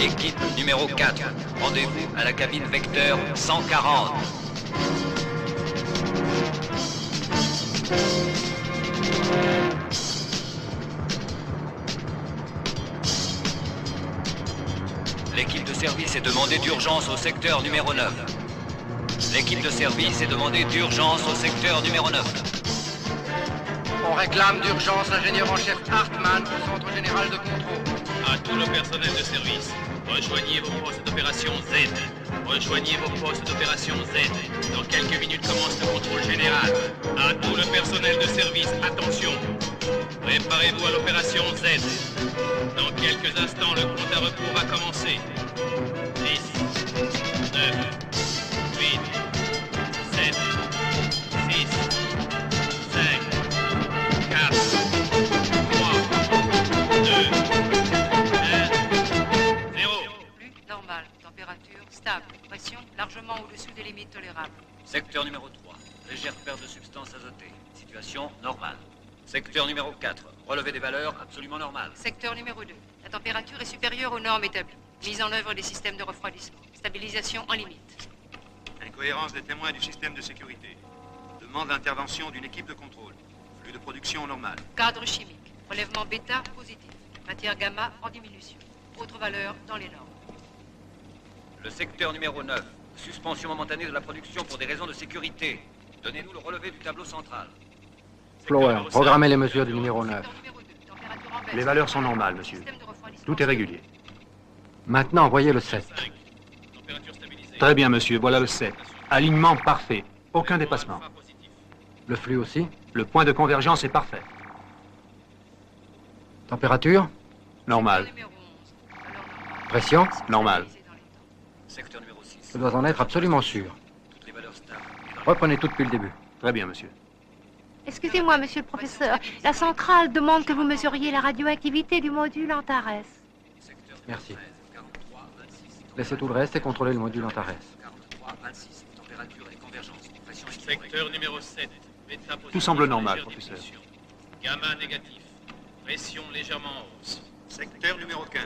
Équipe numéro 4, rendez-vous à la cabine vecteur 140. L'équipe de service est demandée d'urgence au secteur numéro 9. L'équipe de service est demandée d'urgence au secteur numéro 9. On réclame d'urgence l'ingénieur en chef Hartmann au centre général de contrôle. À tout le personnel de service, rejoignez vos postes d'opération Z. Rejoignez vos postes d'opération Z. Dans quelques minutes commence le contrôle général. À tout le personnel de service, attention. Préparez-vous à l'opération Z. Dans quelques instants, le compte à rebours va commencer. 10, 9, 8, 7, 6, 5, 4, 3, 2, 1, 0. Flux normal, température stable, pression largement au-dessous des limites tolérables. Secteur numéro 3, légère perte de substance azotée. Situation normale. Secteur numéro 4, relevé des valeurs absolument normales. Secteur numéro 2, la température est supérieure aux normes établies. Mise en œuvre des systèmes de refroidissement. Stabilisation en limite. Incohérence des témoins du système de sécurité. Demande d'intervention d'une équipe de contrôle. Flux de production normal. Cadre chimique. Relèvement bêta positif. Matière gamma en diminution. Autres valeurs dans les normes. Le secteur numéro 9, suspension momentanée de la production pour des raisons de sécurité. Donnez-nous le relevé du tableau central. Flower, programmez les mesures du numéro 9. Secteur numéro 2, température en baisse. Les valeurs sont normales, monsieur. Système de refroidissement. Tout est régulier. Maintenant, voyez le 7. 5. Température stabilisée. Très bien, monsieur. Voilà le 7. Alignement parfait. Aucun dépassement. Le flux aussi. Le point de convergence est parfait. Température. Normal. Numéro 11, valeur normale. Pression. Normal. Stabilisée dans les temps. Secteur numéro 6, Je dois en être absolument sûr. toutes les valeurs stables. Reprenez tout depuis le début. Très bien, monsieur. Excusez-moi, monsieur le professeur. La centrale demande que vous mesuriez la radioactivité du module Antares. Secteur Merci. 13, 43, 26. Laissez tout le reste et contrôlez le module Antares. 43, 26. Température et convergence. Pression Secteur numéro 7. Bêta positif, Tout semble normal, légère professeur. diminution. Gamma négatif. Pression légèrement en hausse. Secteur numéro 15.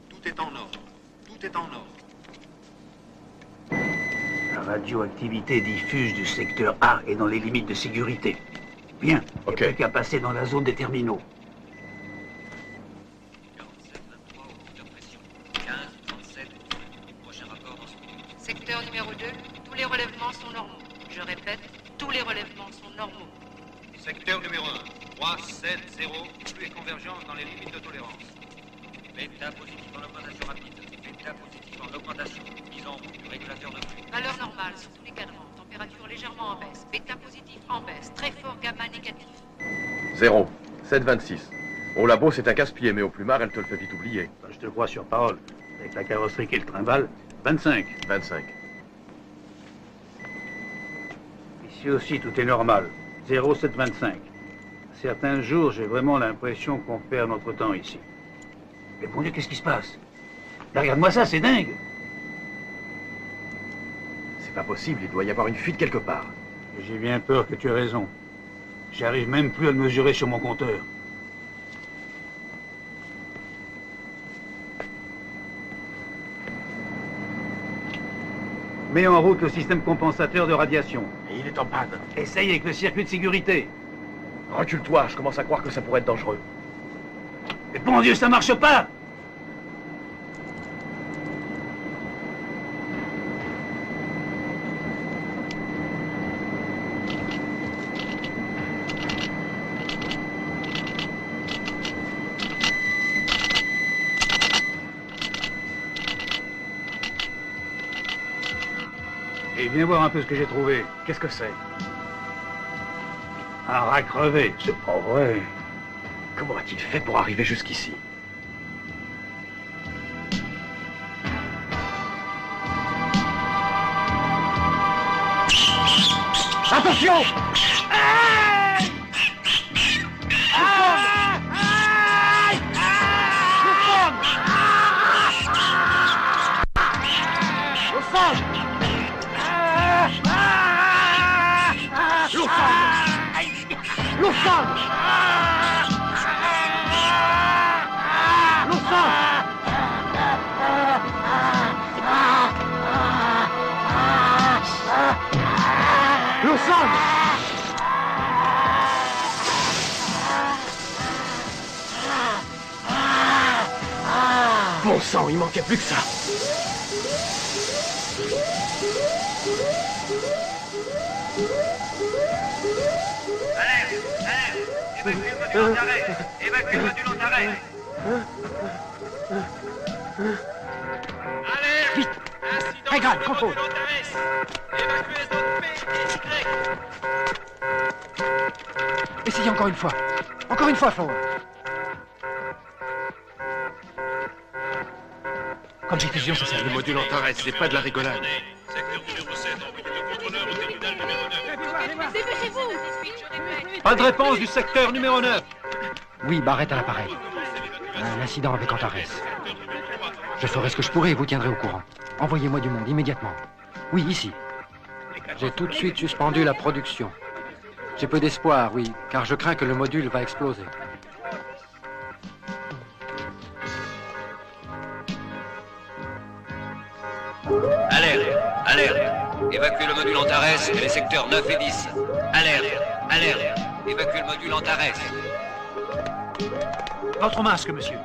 Tout est en ordre. Tout est en ordre. La radioactivité diffuse du secteur A est dans les limites de sécurité. Bien, il n'y a plus qu'à passer dans la zone des terminaux. 47, 23, au compteur pression. 15, 37. Prochain rapport dans ce minute. Secteur numéro 2, tous les relèvements sont normaux. Je répète, tous les relèvements sont normaux. Secteur numéro 1. 3, 7, 0. Flux et convergence dans les limites de tolérance. Bêta positif en augmentation rapide. Bêta positif en augmentation. Mise en route du régulateur de flux. Valeur normale sur tous les cadrans. Température légèrement en baisse. Bêta positif en baisse. Très fort gamma négatif. 0, 726. Au labo, c'est un casse-pied, mais au plumard, elle te le fait vite oublier. Ben, je te crois sur parole. Avec la carrosserie qui le trimballe, 25. 25. Ici aussi, tout est normal. 0, 7, 25. Certains jours, j'ai vraiment l'impression qu'on perd notre temps ici. Mais bon Dieu, qu'est-ce qui se passe? Là, regarde-moi ça, c'est dingue. C'est pas possible, il doit y avoir une fuite quelque part. J'ai bien peur que tu aies raison. J'arrive même plus à le mesurer sur mon compteur. Mets en route le système compensateur de radiation. Et il est en panne. Essaye avec le circuit de sécurité. Recule-toi, je commence à croire que ça pourrait être dangereux. Mais bon Dieu, ça marche pas! Et viens voir un peu ce que j'ai trouvé. Qu'est-ce que c'est? Un rat crevé, c'est pas vrai. Comment a-t-il fait pour arriver jusqu'ici? Attention! Bon sang, il manquait plus que ça. Évacuez le module en arrêt. Alerte! Vite! Incident Regarde, sur le contrôle. module Antares. Évacuez zone P et Y. Essayez encore une fois. Encore une fois, Flower. Comme j'étais sûr, ça sert. Le module Antares, c'est pas de la rigolade. Secteur numéro 7, envoyez le contrôleur au terminal numéro 9. Dépêchez-vous! Pas de réponse du secteur numéro 9. Oui, Barrett à l'appareil. Un incident avec Antares. Je ferai ce que je pourrai et vous tiendrez au courant. Envoyez-moi du monde immédiatement. Oui, ici. J'ai tout de suite suspendu la production. J'ai peu d'espoir, oui, car je crains que le module va exploser. Alerte, alerte. Évacuez le module Antares et les secteurs 9 et 10. Alerte, alerte. Évacuez le module Antares. Votre masque, monsieur.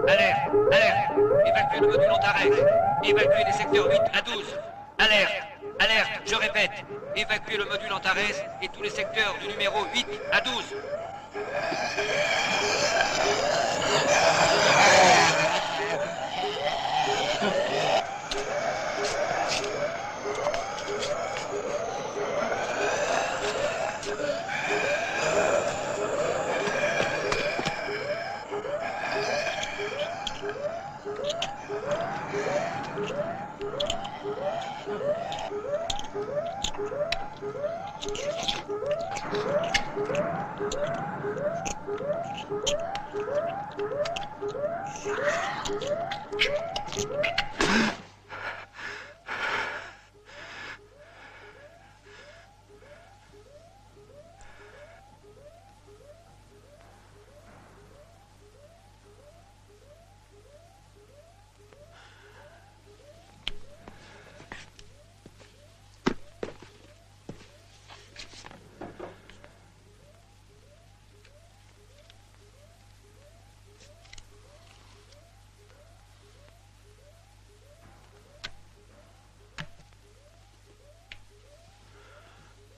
Alerte, alerte. Évacuez le module Antares. Évacuez les secteurs 8 à 12. Alerte, alerte, je répète. Évacuez le module Antares et tous les secteurs du numéro 8 à 12.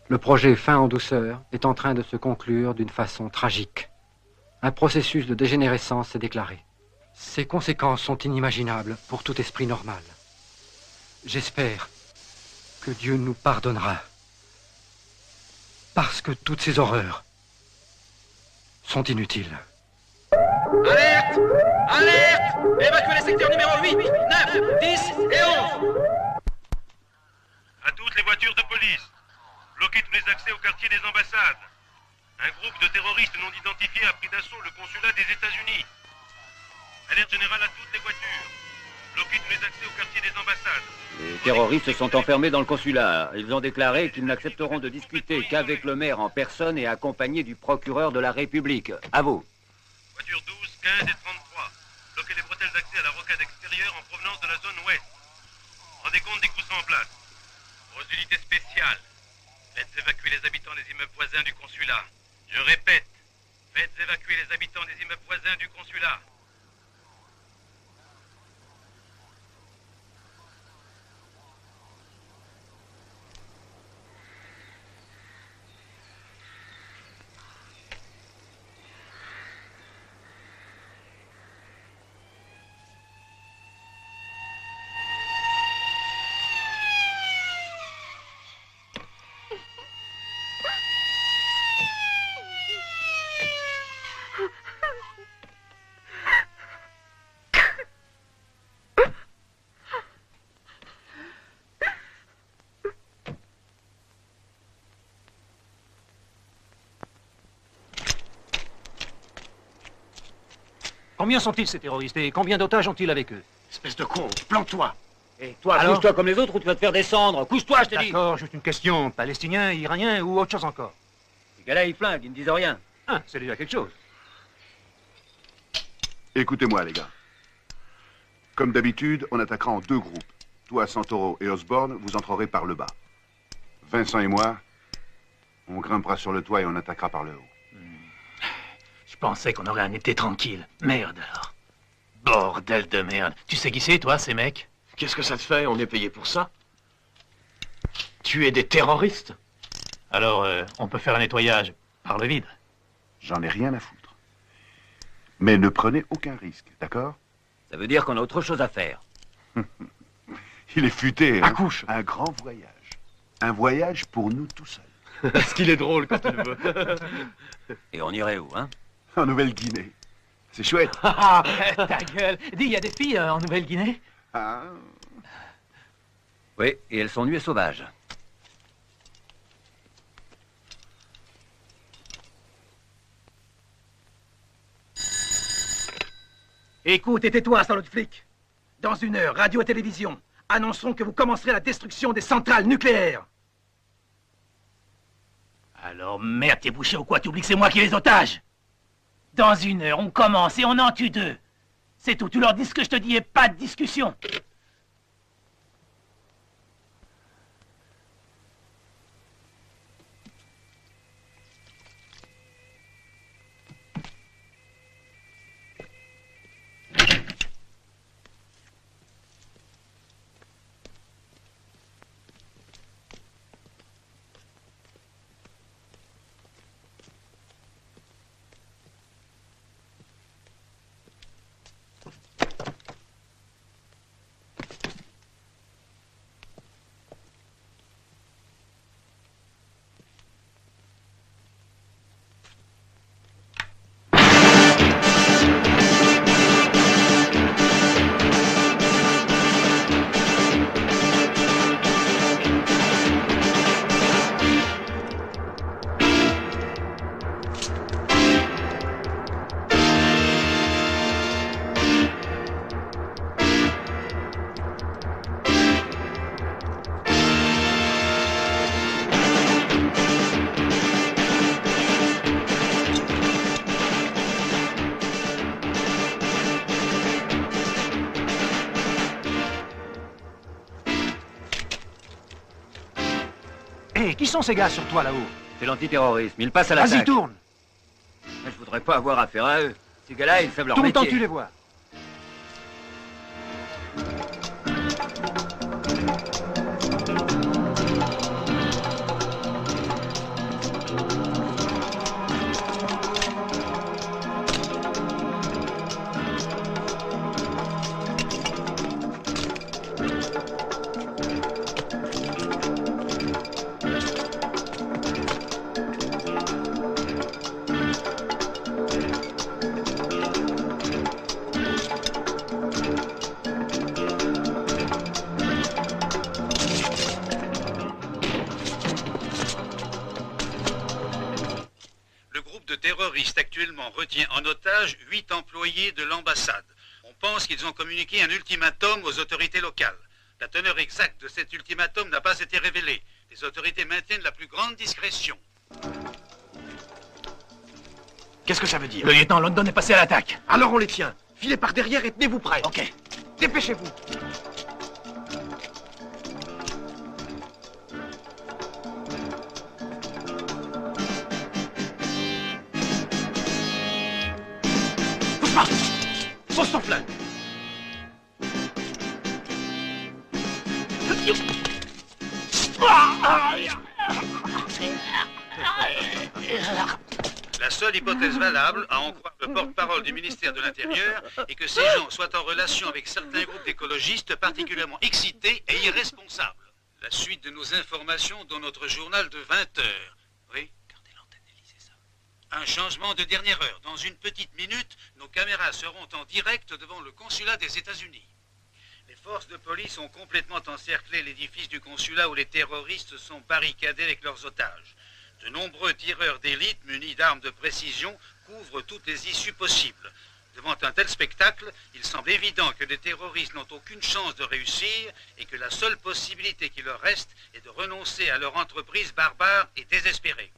Le projet Fin en douceur est en train de se conclure d'une façon tragique. Un processus de dégénérescence s'est déclaré. Ses conséquences sont inimaginables pour tout esprit normal. J'espère que Dieu nous pardonnera. Parce que toutes ces horreurs sont inutiles. Alerte! Alerte! Évacuez les secteurs numéro 8, 9, 10 et 11. À toutes les voitures de police. Bloquez tous les accès au quartier des ambassades. Un groupe de terroristes non identifiés a pris d'assaut le consulat des États-Unis. Alerte générale à toutes les voitures. Bloquez tous les accès au quartier des ambassades. Les terroristes se sont enfermés dans le consulat. Ils ont déclaré qu'ils n'accepteront de discuter qu'avec le maire en personne et accompagné du procureur de la République. À vous. Voitures 12, 15 et 33. Bloquez les bretelles d'accès à la rocade extérieure en provenance de la zone ouest. Rendez compte des coups en place. Aux unités spéciales. Faites évacuer les habitants des immeubles voisins du consulat. Je répète, faites évacuer les habitants des immeubles voisins du consulat. Combien sont-ils, ces terroristes, et combien d'otages ont-ils avec eux? Espèce de con, plante-toi. Et toi, Alors couche-toi comme les autres ou tu vas te faire descendre. Couche-toi, je te dis. D'accord, juste une question. Palestinien, iranien ou autre chose encore? Les gars-là, ils flinguent, ils ne disent rien. Ah, c'est déjà quelque chose. Écoutez-moi, les gars. Comme d'habitude, on attaquera en 2 groupes. Toi, Santoro et Osborne, vous entrerez par le bas. Vincent et moi, on grimpera sur le toit et on attaquera par le haut. Je pensais qu'on aurait un été tranquille. Merde alors. Bordel de merde. Tu sais qui c'est, toi, ces mecs? Qu'est-ce que ça te fait? On est payé pour ça. Tu es des terroristes. Alors, on peut faire un nettoyage par le vide. J'en ai rien à foutre. Mais ne prenez aucun risque, d'accord? Ça veut dire qu'on a autre chose à faire. Il est futé, hein? Accouche. Un grand voyage. Un voyage pour nous tout seuls. Ce qu'il est drôle quand il veut. Et on irait où, hein? En Nouvelle-Guinée. C'est chouette. Ah, ta gueule. Dis, il y a des filles en Nouvelle-Guinée? Ah. Oui, et elles sont nues et sauvages. Écoute et tais-toi, salope de flic. Dans 1 heure, radio et télévision annonceront que vous commencerez la destruction des centrales nucléaires. Alors merde, t'es bouché ou quoi? Tu oublies que c'est moi qui ai les otages? Dans 1 heure, on commence et on en tue 2. C'est tout, tu leur dis ce que je te dis et pas de discussion. Hé, qui sont ces gars sur toi là-haut? C'est l'antiterrorisme, ils passent à l'attaque. Vas-y, tourne. Mais je voudrais pas avoir affaire à eux. Ces gars-là, ils savent leur Tout le métier. temps que tu les vois. Actuellement retient en otage 8 employés de l'ambassade. On pense qu'ils ont communiqué un ultimatum aux autorités locales. La teneur exacte de cet ultimatum n'a pas été révélée. Les autorités maintiennent la plus grande discrétion. Qu'est-ce que ça veut dire? Le lieutenant London est passé à l'attaque. Alors on les tient. Filez par derrière et tenez-vous prêts. Ok. Dépêchez-vous. Pose ton flingue. La seule hypothèse valable, à en croire le porte-parole du ministère de l'Intérieur, est que ces gens soient en relation avec certains groupes d'écologistes particulièrement excités et irresponsables. La suite de nos informations dans notre journal de 20 heures. Oui, gardez l'antenne, lisez ça. Un changement de dernière heure. Dans une petite minute, nos caméras seront en direct devant le consulat des États-Unis. Les forces de police ont complètement encerclé l'édifice du consulat où les terroristes sont barricadés avec leurs otages. De nombreux tireurs d'élite munis d'armes de précision couvrent toutes les issues possibles. Devant un tel spectacle, il semble évident que les terroristes n'ont aucune chance de réussir et que la seule possibilité qui leur reste est de renoncer à leur entreprise barbare et désespérée.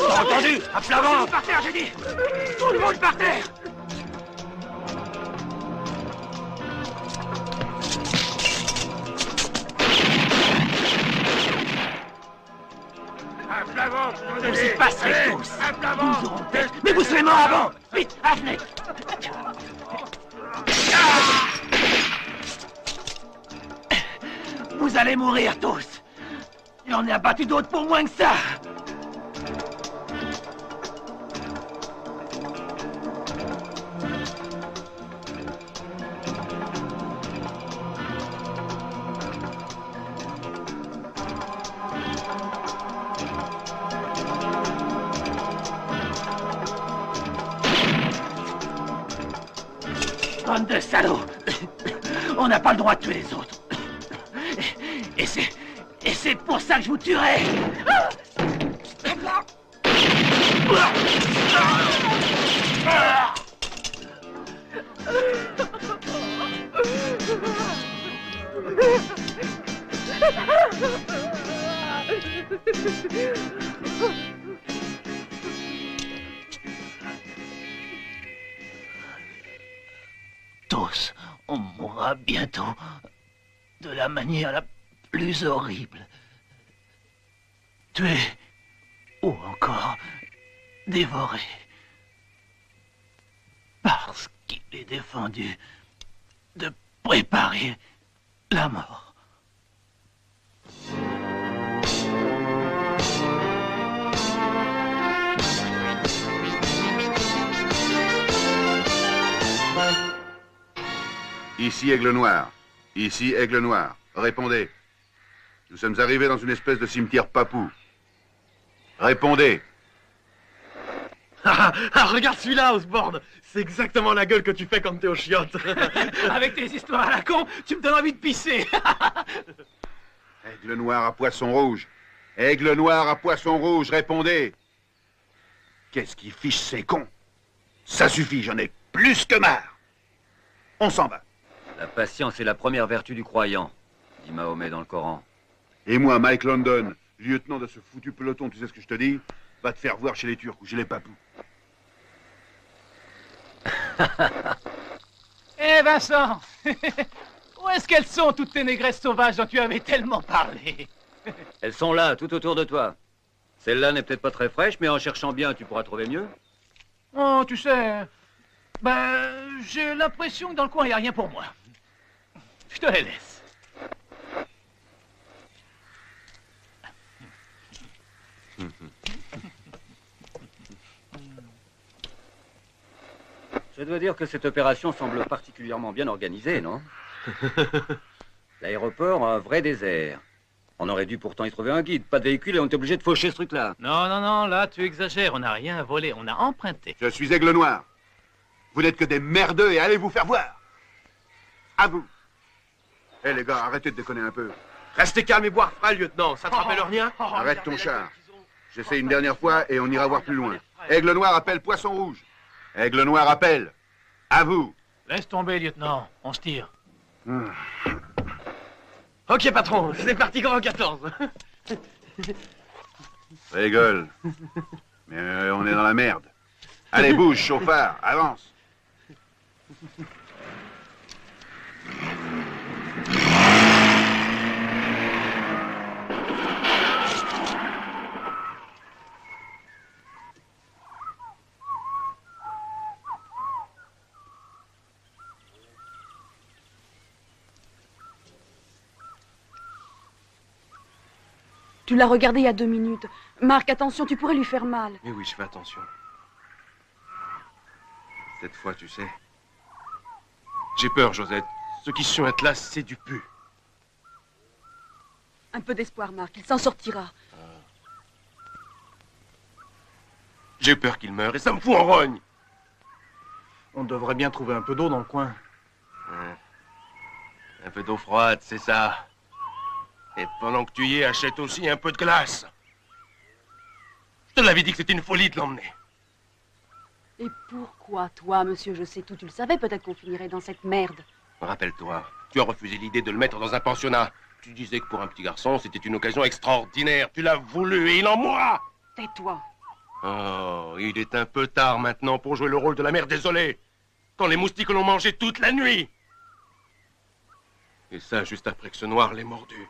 Entendu! À plat ventre! Par terre, j'ai dit! Tout le monde par terre! À plat ventre! Vous y passerez tous! À plat ventre! Mais vous serez morts avant! Vite, venez! Vous allez mourir tous! J'en ai abattu d'autres pour moins que ça! Bande de salauds! On n'a pas le droit de tuer les autres. Et c'est pour ça que je vous tuerai! Tous, on mourra bientôt de la manière la plus horrible. Tué ou encore dévoré. Parce qu'il est défendu de préparer la mort. Ici Aigle Noir. Ici Aigle Noir. Répondez. Nous sommes arrivés dans une espèce de cimetière papou. Répondez. Regarde celui-là, Osborne. C'est exactement la gueule que tu fais quand t'es aux chiottes. Avec tes histoires à la con, tu me donnes envie de pisser. Aigle Noir à poisson rouge. Aigle Noir à poisson rouge, répondez. Qu'est-ce qui fiche ces cons? Ça suffit, j'en ai plus que marre. On s'en va. La patience est la première vertu du croyant, dit Mahomet dans le Coran. Et moi, Mike London, lieutenant de ce foutu peloton, tu sais ce que je te dis? Va te faire voir chez les Turcs ou chez les Papous. Eh Vincent, où est-ce qu'elles sont, toutes tes négresses sauvages dont tu avais tellement parlé? Elles sont là, tout autour de toi. Celle-là n'est peut-être pas très fraîche, mais en cherchant bien, tu pourras trouver mieux. Oh, tu sais, j'ai l'impression que dans le coin, il n'y a rien pour moi. Je te les laisse. Je dois dire que cette opération semble particulièrement bien organisée, non? L'aéroport a un vrai désert. On aurait dû pourtant y trouver un guide, pas de véhicule, et on est obligé de faucher ce truc-là. Non, là, tu exagères. On n'a rien volé, on a emprunté. Je suis Aigle Noir. Vous n'êtes que des merdeux et allez vous faire voir. À vous. Eh les gars, arrêtez de déconner un peu. Restez calme et boire frais, lieutenant. Ça te rappelle rien? Arrête ton char. J'essaie une dernière fois et on ira voir plus loin. Aigle Noir appelle Poisson Rouge. Aigle Noir appelle. À vous. Laisse tomber, lieutenant. On se tire. Ok, patron. C'est parti grand 14. Rigole. Mais on est dans la merde. Allez, bouge, chauffard. Avance. Tu l'as regardé il y a 2 minutes. Marc, attention, tu pourrais lui faire mal. Mais oui, je fais attention. Cette fois, tu sais. J'ai peur, Josette. Ceux qui sont là, c'est du pu. Un peu d'espoir, Marc. Il s'en sortira. J'ai peur qu'il meure et ça me fout en rogne. On devrait bien trouver un peu d'eau dans le coin. Un peu d'eau froide, c'est ça. Et pendant que tu y es, achète aussi un peu de glace. Je te l'avais dit que c'était une folie de l'emmener. Et pourquoi, toi, monsieur, je sais tout, tu le savais peut-être qu'on finirait dans cette merde. Rappelle-toi, tu as refusé l'idée de le mettre dans un pensionnat. Tu disais que pour un petit garçon, c'était une occasion extraordinaire. Tu l'as voulu et il en mourra. Tais-toi. Oh, il est un peu tard maintenant pour jouer le rôle de la mère désolée. Quand les moustiques l'ont mangé toute la nuit. Et ça, juste après que ce noir l'ait mordu.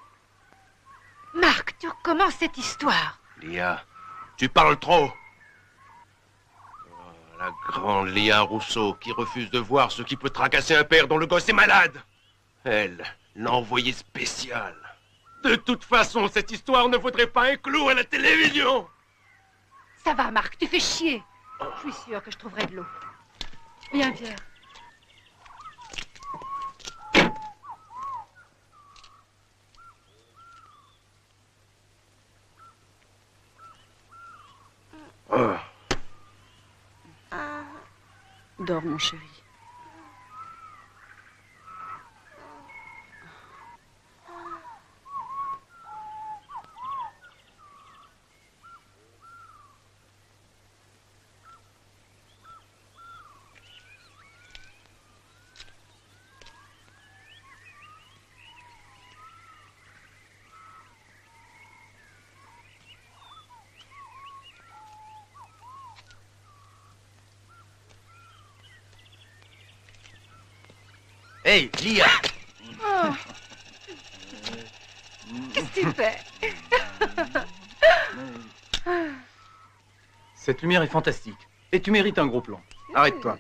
Marc, tu recommences cette histoire. Lia, tu parles trop. Oh, la grande Lia Rousseau qui refuse de voir ce qui peut tracasser un père dont le gosse est malade. Elle, l'envoyée spéciale. De toute façon, cette histoire ne vaudrait pas un clou à la télévision. Ça va, Marc, tu fais chier. Je suis sûre que je trouverai de l'eau. Viens, Pierre. Oh. Dors, mon chéri. Hey, Lia! Oh. Qu'est-ce que tu fais? Cette lumière est fantastique. Et tu mérites un gros plan. Arrête-toi.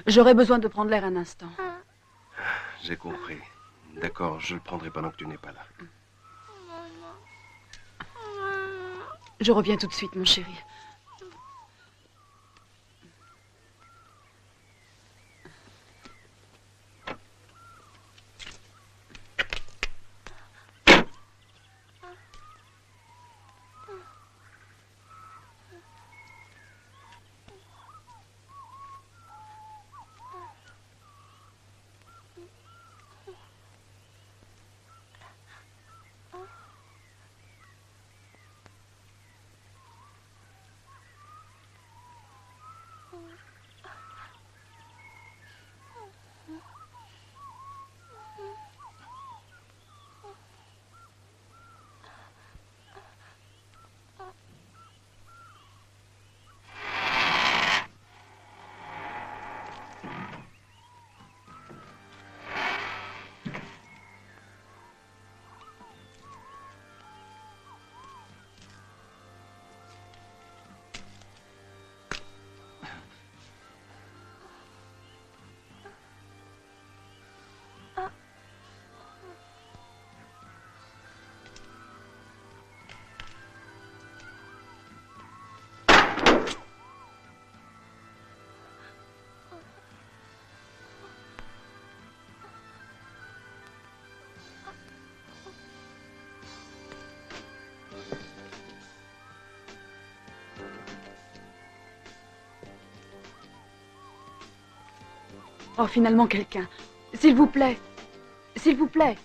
J'aurais besoin de prendre l'air un instant. J'ai compris. D'accord, je le prendrai pendant que tu n'es pas là. Je reviens tout de suite, mon chéri. Oh, finalement, quelqu'un. S'il vous plaît. S'il vous plaît.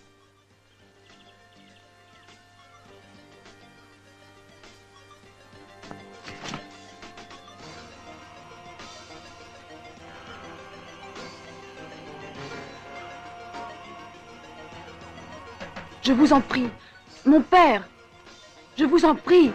Je vous en prie. Mon père. Je vous en prie.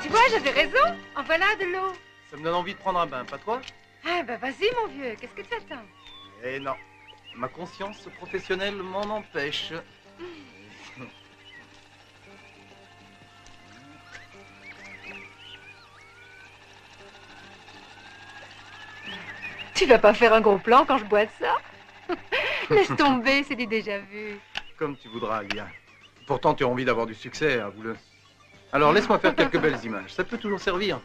Tu vois, j'avais raison. En voilà de l'eau. Ça me donne envie de prendre un bain, pas toi? Ah, bah vas-y, mon vieux. Qu'est-ce que tu attends? Eh non. Ma conscience professionnelle m'en empêche. Tu vas pas faire un gros plan quand je bois ça? Laisse tomber, c'est du déjà vu. Comme tu voudras, Alia. Pourtant, tu as envie d'avoir du succès, avoue-le. Alors, laisse-moi faire quelques belles images. Ça peut toujours servir.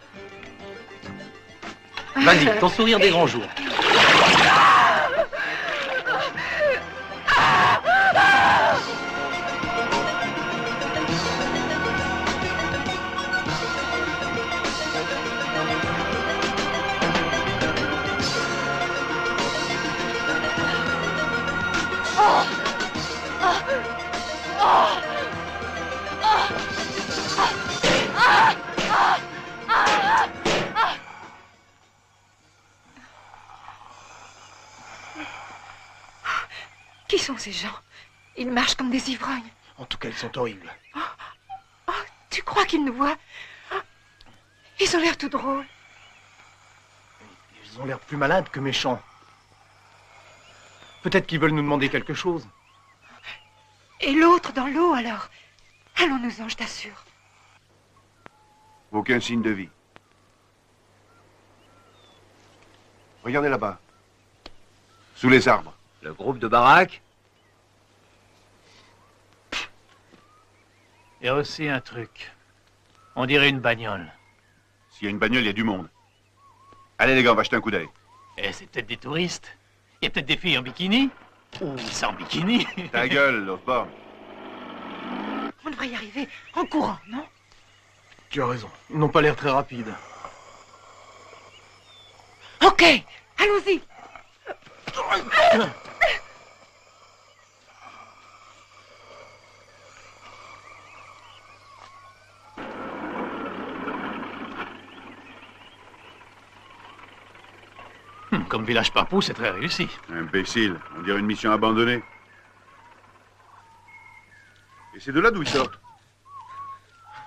Vas-y, ton sourire des grands jours. Qui sont ces gens? Ils marchent comme des ivrognes. En tout cas, ils sont horribles. Tu crois qu'ils nous voient? Ils ont l'air tout drôles. Ils ont l'air plus malades que méchants. Peut-être qu'ils veulent nous demander quelque chose. Et l'autre dans l'eau, alors? Allons-nous-en, je t'assure. Aucun signe de vie. Regardez là-bas. Sous les arbres. Le groupe de baraque? Il y a aussi un truc. On dirait une bagnole. S'il y a une bagnole, il y a du monde. Allez les gars, on va jeter un coup d'œil. Et c'est peut-être des touristes. Il y a peut-être des filles en bikini. Ou sans bikini. Ta gueule, Osborne. On devrait y arriver en courant, non? Tu as raison. Ils n'ont pas l'air très rapides. Ok, allons-y. Comme village papou, c'est très réussi. Imbécile, on dirait une mission abandonnée. Et c'est de là d'où ils sortent.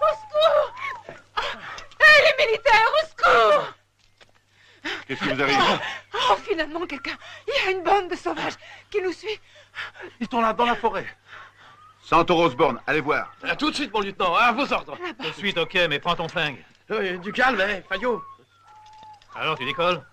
Au secours! Hé, les militaires, au secours! Qu'est-ce qui vous arrive? Oh, finalement, quelqu'un... Il y a une bande de sauvages qui nous suit. Ils sont là, dans la forêt. Santoro Osborne, allez voir. Tout de suite, mon lieutenant, à vos ordres. Tout de suite, ok, mais prends ton flingue. Du calme, hein, Fayot. Alors, tu décolles?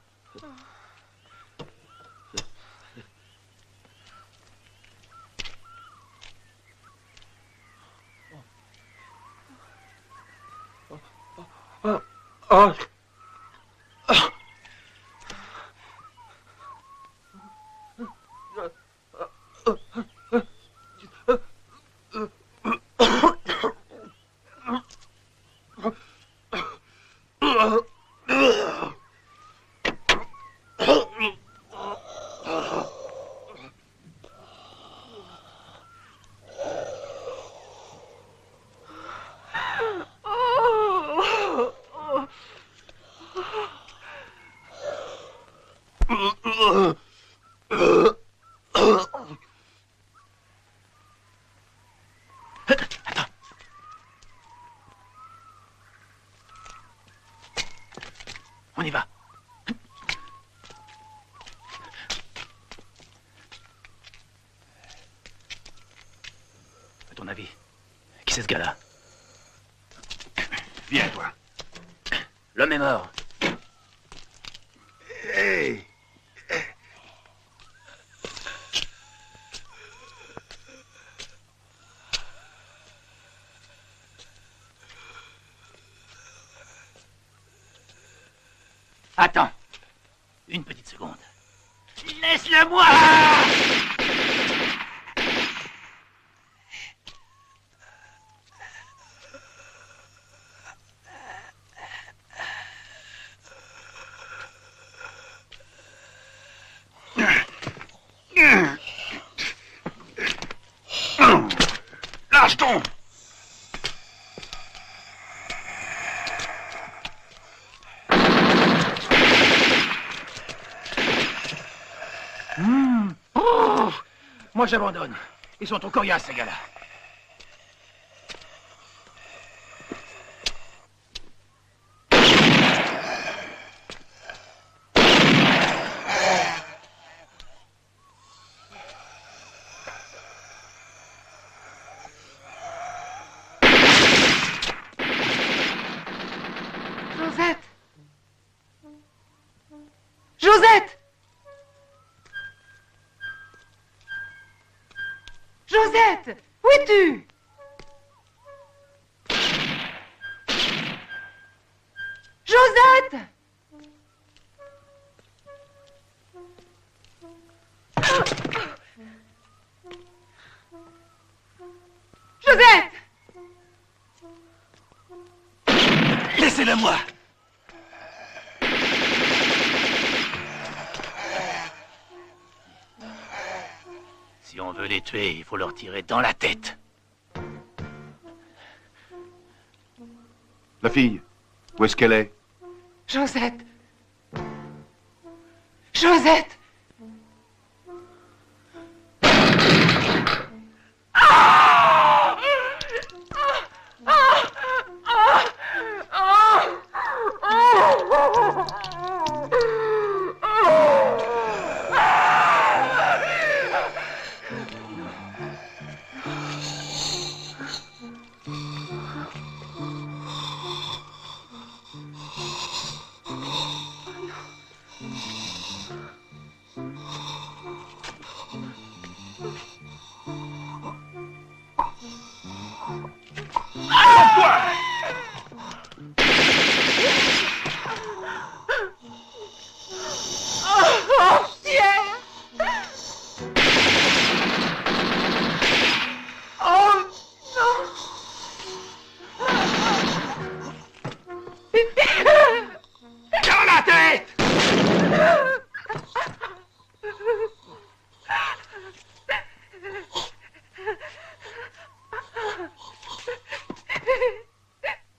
On y va. À ton avis, qui c'est ce gars-là? Viens, toi. L'homme est mort. Hey! Attends. Une petite seconde. Laisse-le moi! Lâche ton! Oh, moi j'abandonne. Ils sont trop coriaces, ces gars-là. Josette! Josette! Josette, où es-tu? Josette! Josette! Laissez-le moi. Si on veut les tuer, il faut leur tirer dans la tête. La fille, où est-ce qu'elle est? Josette! Josette!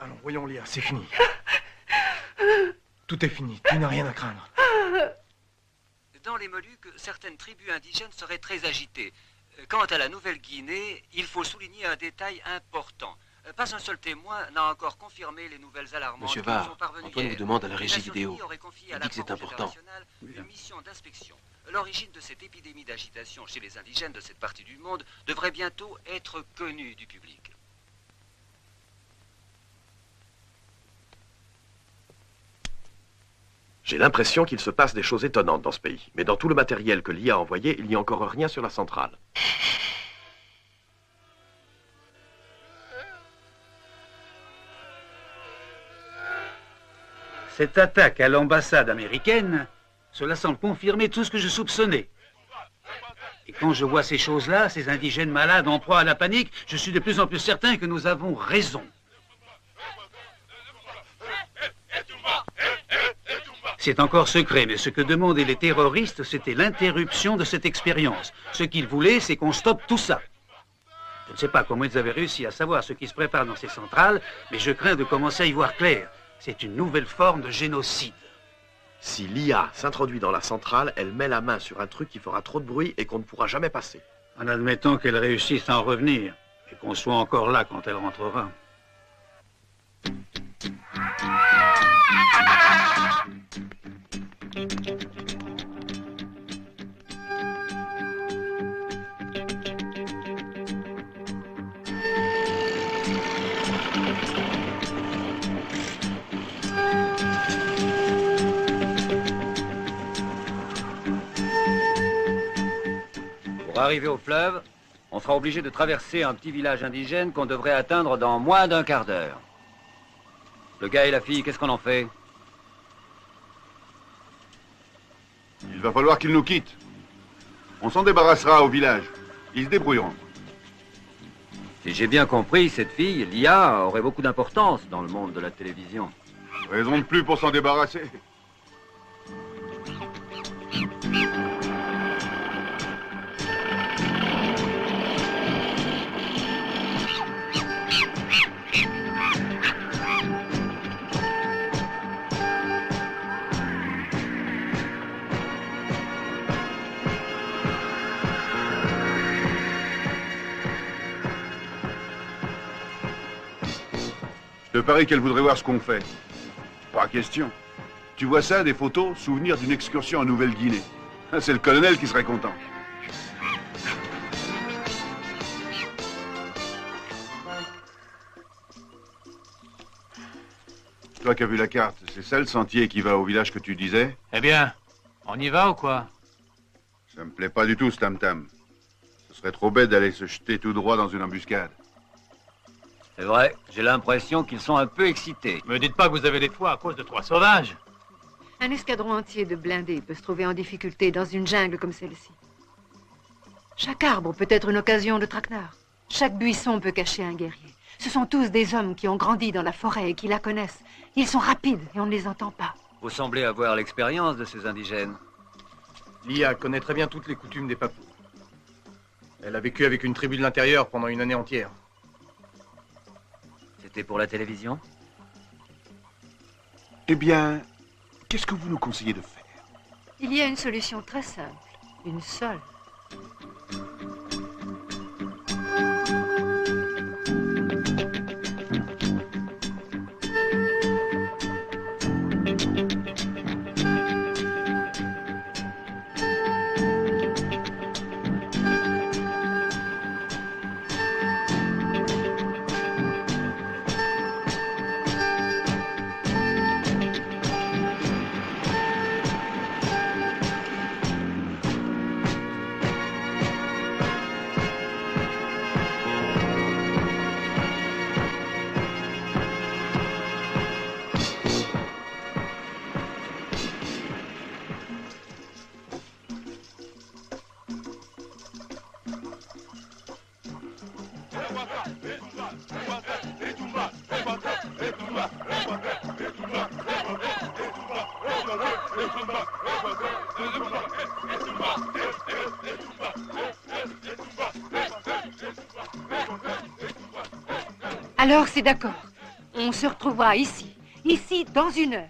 Allons, voyons Lia, c'est fini. Tout est fini, tu n'as rien à craindre. Dans les Moluques, certaines tribus indigènes seraient très agitées. Quant à la Nouvelle-Guinée, il faut souligner un détail important. Pas un seul témoin n'a encore confirmé les nouvelles alarmantes. Monsieur qui nous Var, sont parvenues Antoine hier. vous demande à la Les régie Nations vidéo. Unies auraient confié à Il la dit que c'est Croix-Rouge important. internationale une mission d'inspection. L'origine de cette épidémie d'agitation chez les indigènes de cette partie du monde devrait bientôt être connue du public. J'ai l'impression qu'il se passe des choses étonnantes dans ce pays. Mais dans tout le matériel que l'IA a envoyé, il n'y a encore rien sur la centrale. Cette attaque à l'ambassade américaine, cela semble confirmer tout ce que je soupçonnais. Et quand je vois ces choses-là, ces indigènes malades en proie à la panique, je suis de plus en plus certain que nous avons raison. C'est encore secret, mais ce que demandaient les terroristes, c'était l'interruption de cette expérience. Ce qu'ils voulaient, c'est qu'on stoppe tout ça. Je ne sais pas comment ils avaient réussi à savoir ce qui se prépare dans ces centrales, mais je crains de commencer à y voir clair. C'est une nouvelle forme de génocide. Si l'IA s'introduit dans la centrale, elle met la main sur un truc qui fera trop de bruit et qu'on ne pourra jamais passer. En admettant qu'elle réussisse à en revenir, et qu'on soit encore là quand elle rentrera. Pour arriver au fleuve, on sera obligé de traverser un petit village indigène qu'on devrait atteindre dans moins d'un quart d'heure. Le gars et la fille, qu'est-ce qu'on en fait? Il va falloir qu'ils nous quittent. On s'en débarrassera au village. Ils se débrouilleront. Si j'ai bien compris, cette fille, Lia, aurait beaucoup d'importance dans le monde de la télévision. Raison de plus pour s'en débarrasser. Je te parie qu'elle voudrait voir ce qu'on fait. Pas question. Tu vois ça, des photos, souvenirs d'une excursion en Nouvelle-Guinée. C'est le colonel qui serait content. Toi qui as vu la carte, c'est ça le sentier qui va au village que tu disais? Eh bien, on y va ou quoi? Ça me plaît pas du tout, ce tam-tam. Ce Ce serait trop bête d'aller se jeter tout droit dans une embuscade. C'est vrai, j'ai l'impression qu'ils sont un peu excités. Me dites pas que vous avez des fois à cause de 3 sauvages. Un escadron entier de blindés peut se trouver en difficulté dans une jungle comme celle-ci. Chaque arbre peut être une occasion de traquenard. Chaque buisson peut cacher un guerrier. Ce sont tous des hommes qui ont grandi dans la forêt et qui la connaissent. Ils sont rapides et on ne les entend pas. Vous semblez avoir l'expérience de ces indigènes. Lia connaît très bien toutes les coutumes des Papous. Elle a vécu avec une tribu de l'intérieur pendant une année entière. C'était pour la télévision? Eh bien, qu'est-ce que vous nous conseillez de faire? Il y a une solution très simple. Une seule. Alors c'est d'accord. On se retrouvera ici. Ici, dans 1 heure.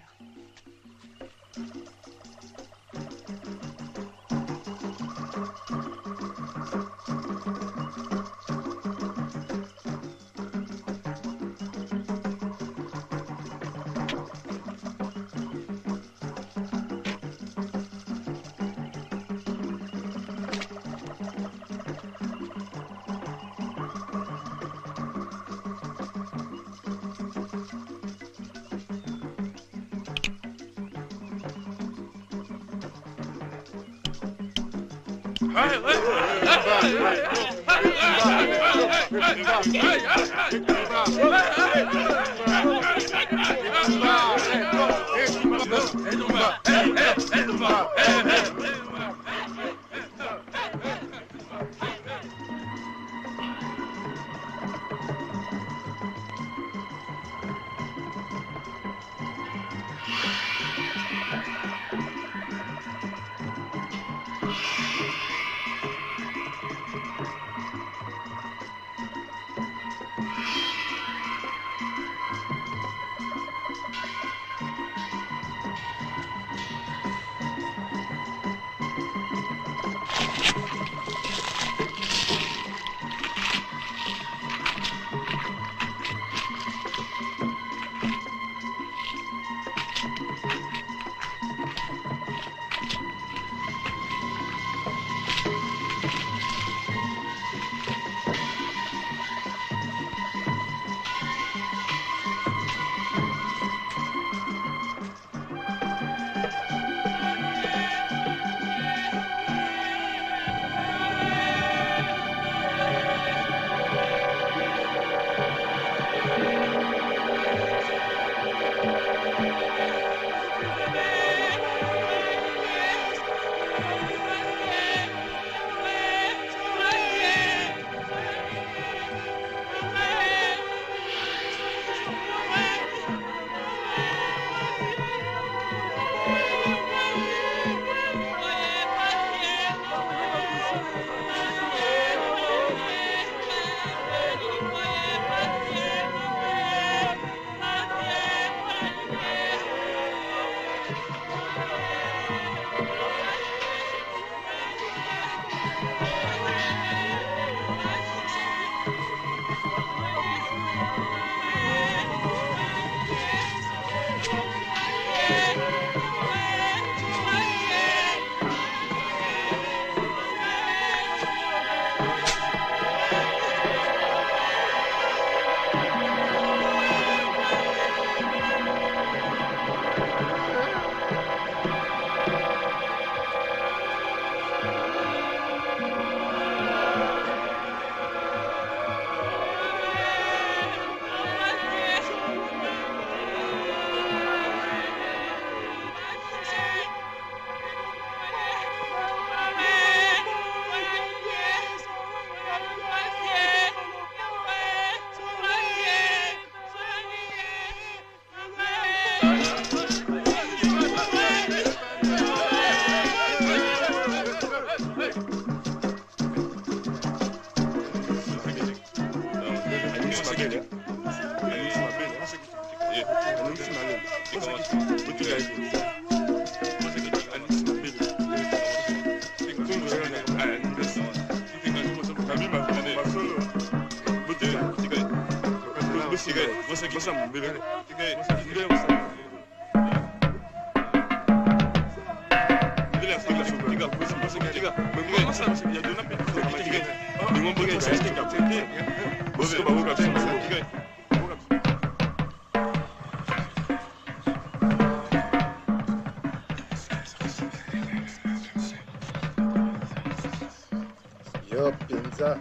Yo mpenza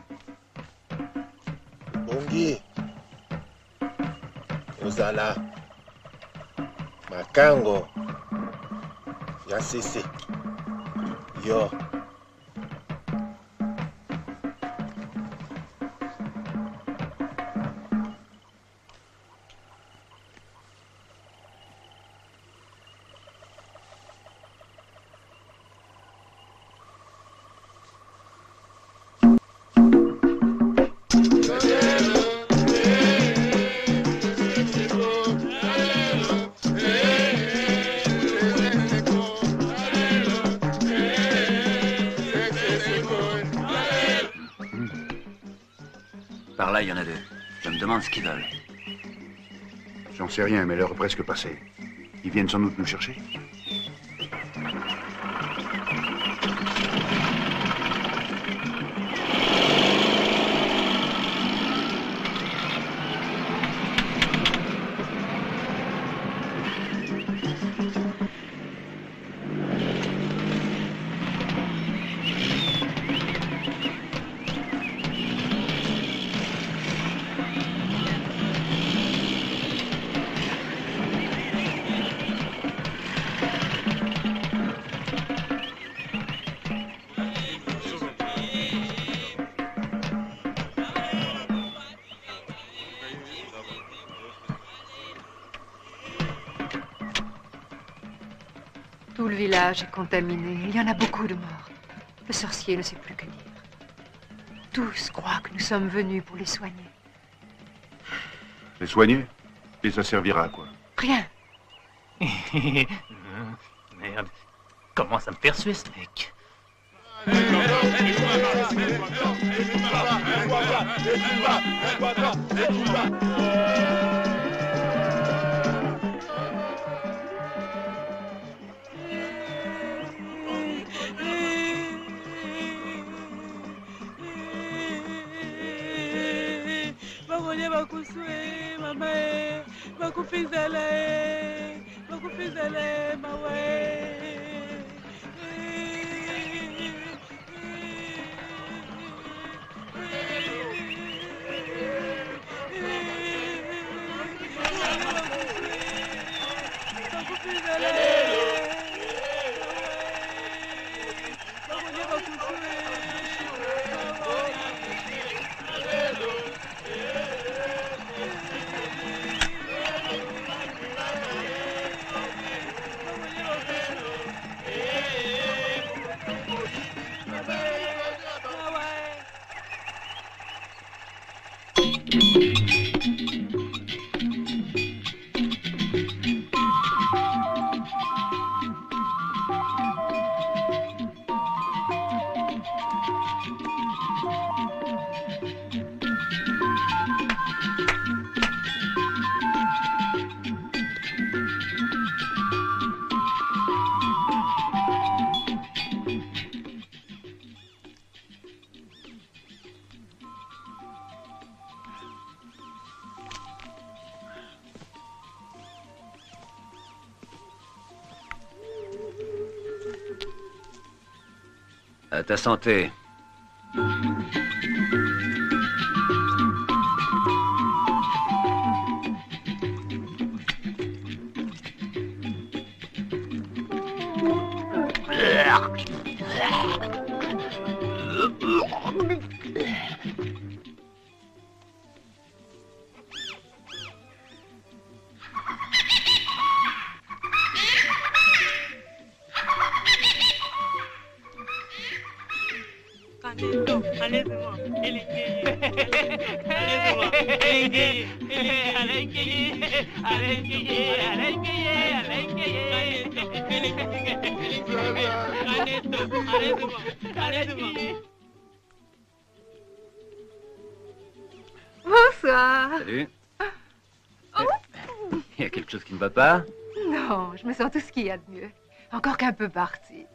bongi ozala makango ya sese yo Par là, il y en a deux. Je me demande ce qu'ils veulent. J'en sais rien, mais l'heure est presque passée. Ils viennent sans doute nous chercher. Tout le village est contaminé. Il y en a beaucoup de morts. Le sorcier ne sait plus que dire. Tous croient que nous sommes venus pour les soigner. Les soigner? Et ça servira à quoi? Rien. Merde. Comment ça me persuade, ce mec? Bakolia bakuswe mama bakufizele mawe. À ta santé. Caneto, allez-moi, elle est gay. Allez-moi, elle est gay. Elle est gay. Elle est gay. Elle est gay. Elle est gay. Elle est gay. Caneto, allez-moi, allez-moi. Bonsoir. Salut. Il y a quelque chose qui ne va pas? Non, je me sens tout ce qu'il y a de mieux. Encore qu'un peu parti.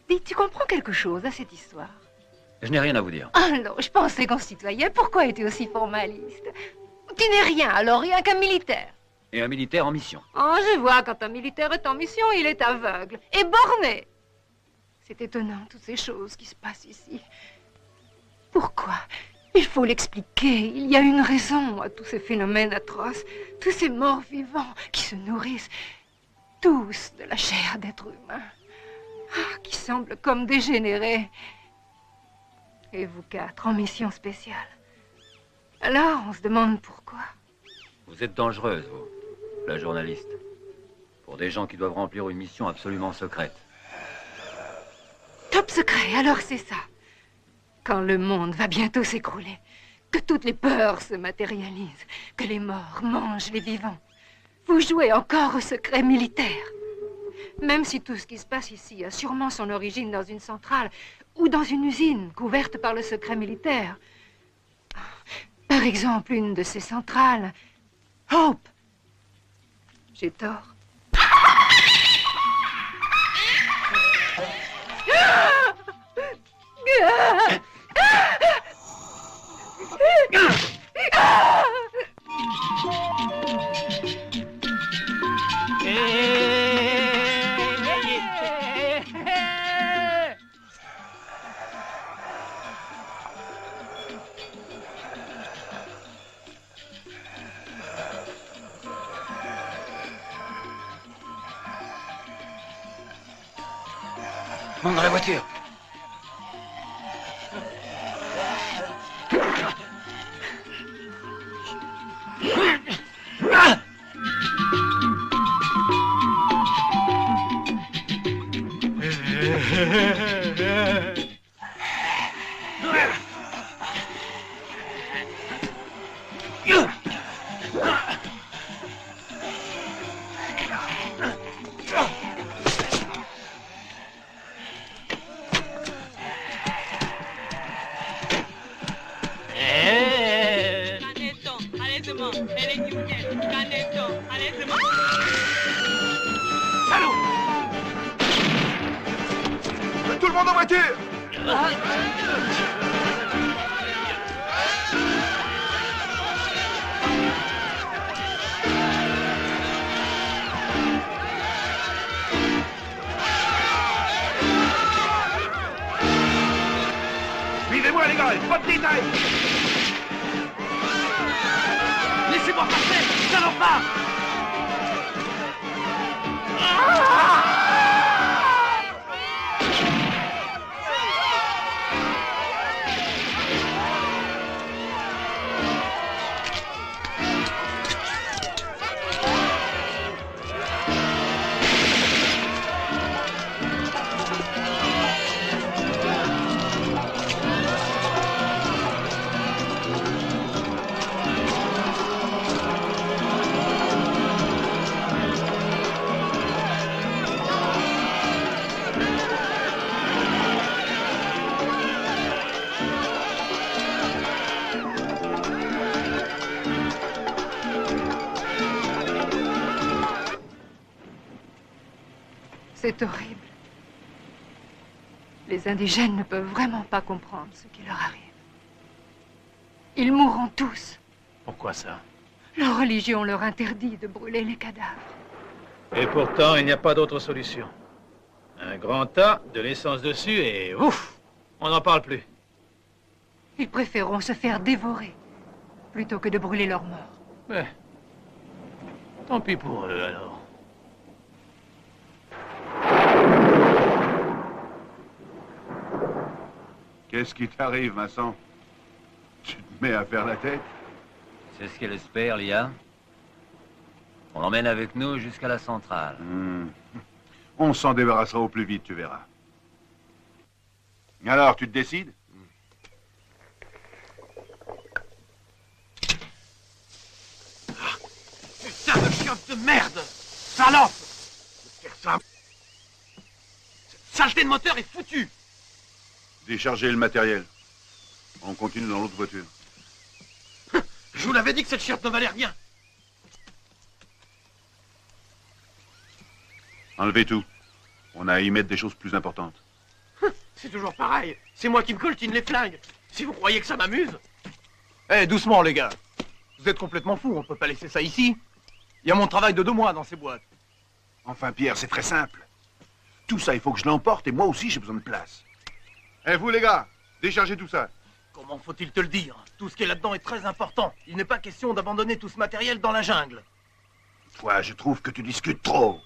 Dis, tu comprends quelque chose à cette histoire? Je n'ai rien à vous dire. Ah non, je pensais qu'on se tutoyait. Pourquoi es-tu aussi formaliste? Tu n'es rien, alors rien qu'un militaire. Et un militaire en mission. Oh, je vois, quand un militaire est en mission, il est aveugle et borné. C'est étonnant, toutes ces choses qui se passent ici. Pourquoi? Il faut l'expliquer. Il y a une raison à tous ces phénomènes atroces, tous ces morts vivants qui se nourrissent tous de la chair d'êtres humains, qui semblent comme dégénérés. Et vous quatre en mission spéciale. Alors, on se demande pourquoi. Vous êtes dangereuse, vous, la journaliste. Pour des gens qui doivent remplir une mission absolument secrète. Top secret, alors c'est ça. Quand le monde va bientôt s'écrouler, que toutes les peurs se matérialisent, que les morts mangent les vivants, vous jouez encore au secret militaire. Même si tout ce qui se passe ici a sûrement son origine dans une centrale ou dans une usine couverte par le secret militaire. Par exemple, une de ces centrales. Hope! J'ai tort. Monte dans la voiture. Caneto, allez-moi, elle est gay. Caneto, allez-moi. Salaud! Tout le monde en voiture! Suivez-moi les gars, pas de détails! Laissez-moi passer, salopard! C'est horrible. Les indigènes ne peuvent vraiment pas comprendre ce qui leur arrive. Ils mourront tous. Pourquoi ça? Leur religion leur interdit de brûler les cadavres. Et pourtant, il n'y a pas d'autre solution. Un grand tas, de l'essence dessus et ouf! On n'en parle plus. Ils préféreront se faire dévorer plutôt que de brûler leurs morts. Mais, tant pis pour eux alors. Qu'est-ce qui t'arrive, Vincent? Tu te mets à faire la tête? C'est ce qu'elle espère, Lia. On l'emmène avec nous jusqu'à la centrale. On s'en débarrassera au plus vite, tu verras. Alors, tu te décides? Putain de chiotte de merde! Salope! Faire ça. Cette saleté de moteur est foutue! Déchargez le matériel. On continue dans l'autre voiture. Je vous l'avais dit que cette chiotte ne valait rien! Enlevez tout. On a à y mettre des choses plus importantes. C'est toujours pareil. C'est moi qui me coltine les flingues. Si vous croyez que ça m'amuse. Eh, doucement, les gars. Vous êtes complètement fous. On peut pas laisser ça ici. Il y a mon travail de 2 mois dans ces boîtes. Enfin, Pierre, c'est très simple. Tout ça, il faut que je l'emporte et moi aussi, j'ai besoin de place. Eh, vous, les gars, déchargez tout ça. Comment faut-il te le dire? Tout ce qui est là-dedans est très important. Il n'est pas question d'abandonner tout ce matériel dans la jungle. Toi, je trouve que tu discutes trop.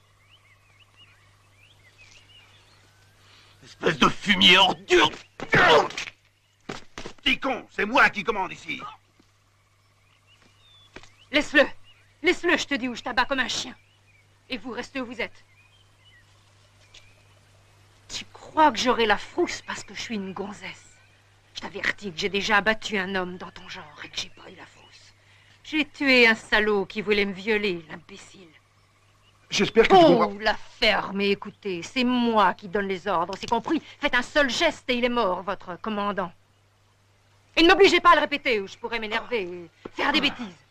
Espèce de fumier ordure! Petit con, c'est moi qui commande ici. Laisse-le. Laisse-le, je te dis, ou je t'abats comme un chien. Et vous, restez où vous êtes. Tu crois que j'aurai la frousse parce que je suis une gonzesse? Je t'avertis que j'ai déjà abattu un homme dans ton genre et que j'ai pas eu la frousse. J'ai tué un salaud qui voulait me violer, l'imbécile. J'espère que tu comprends. Oh, la ferme, et écoutez, c'est moi qui donne les ordres, c'est compris? Faites un seul geste et il est mort, votre commandant. Et ne m'obligez pas à le répéter, ou je pourrais m'énerver et faire des bêtises.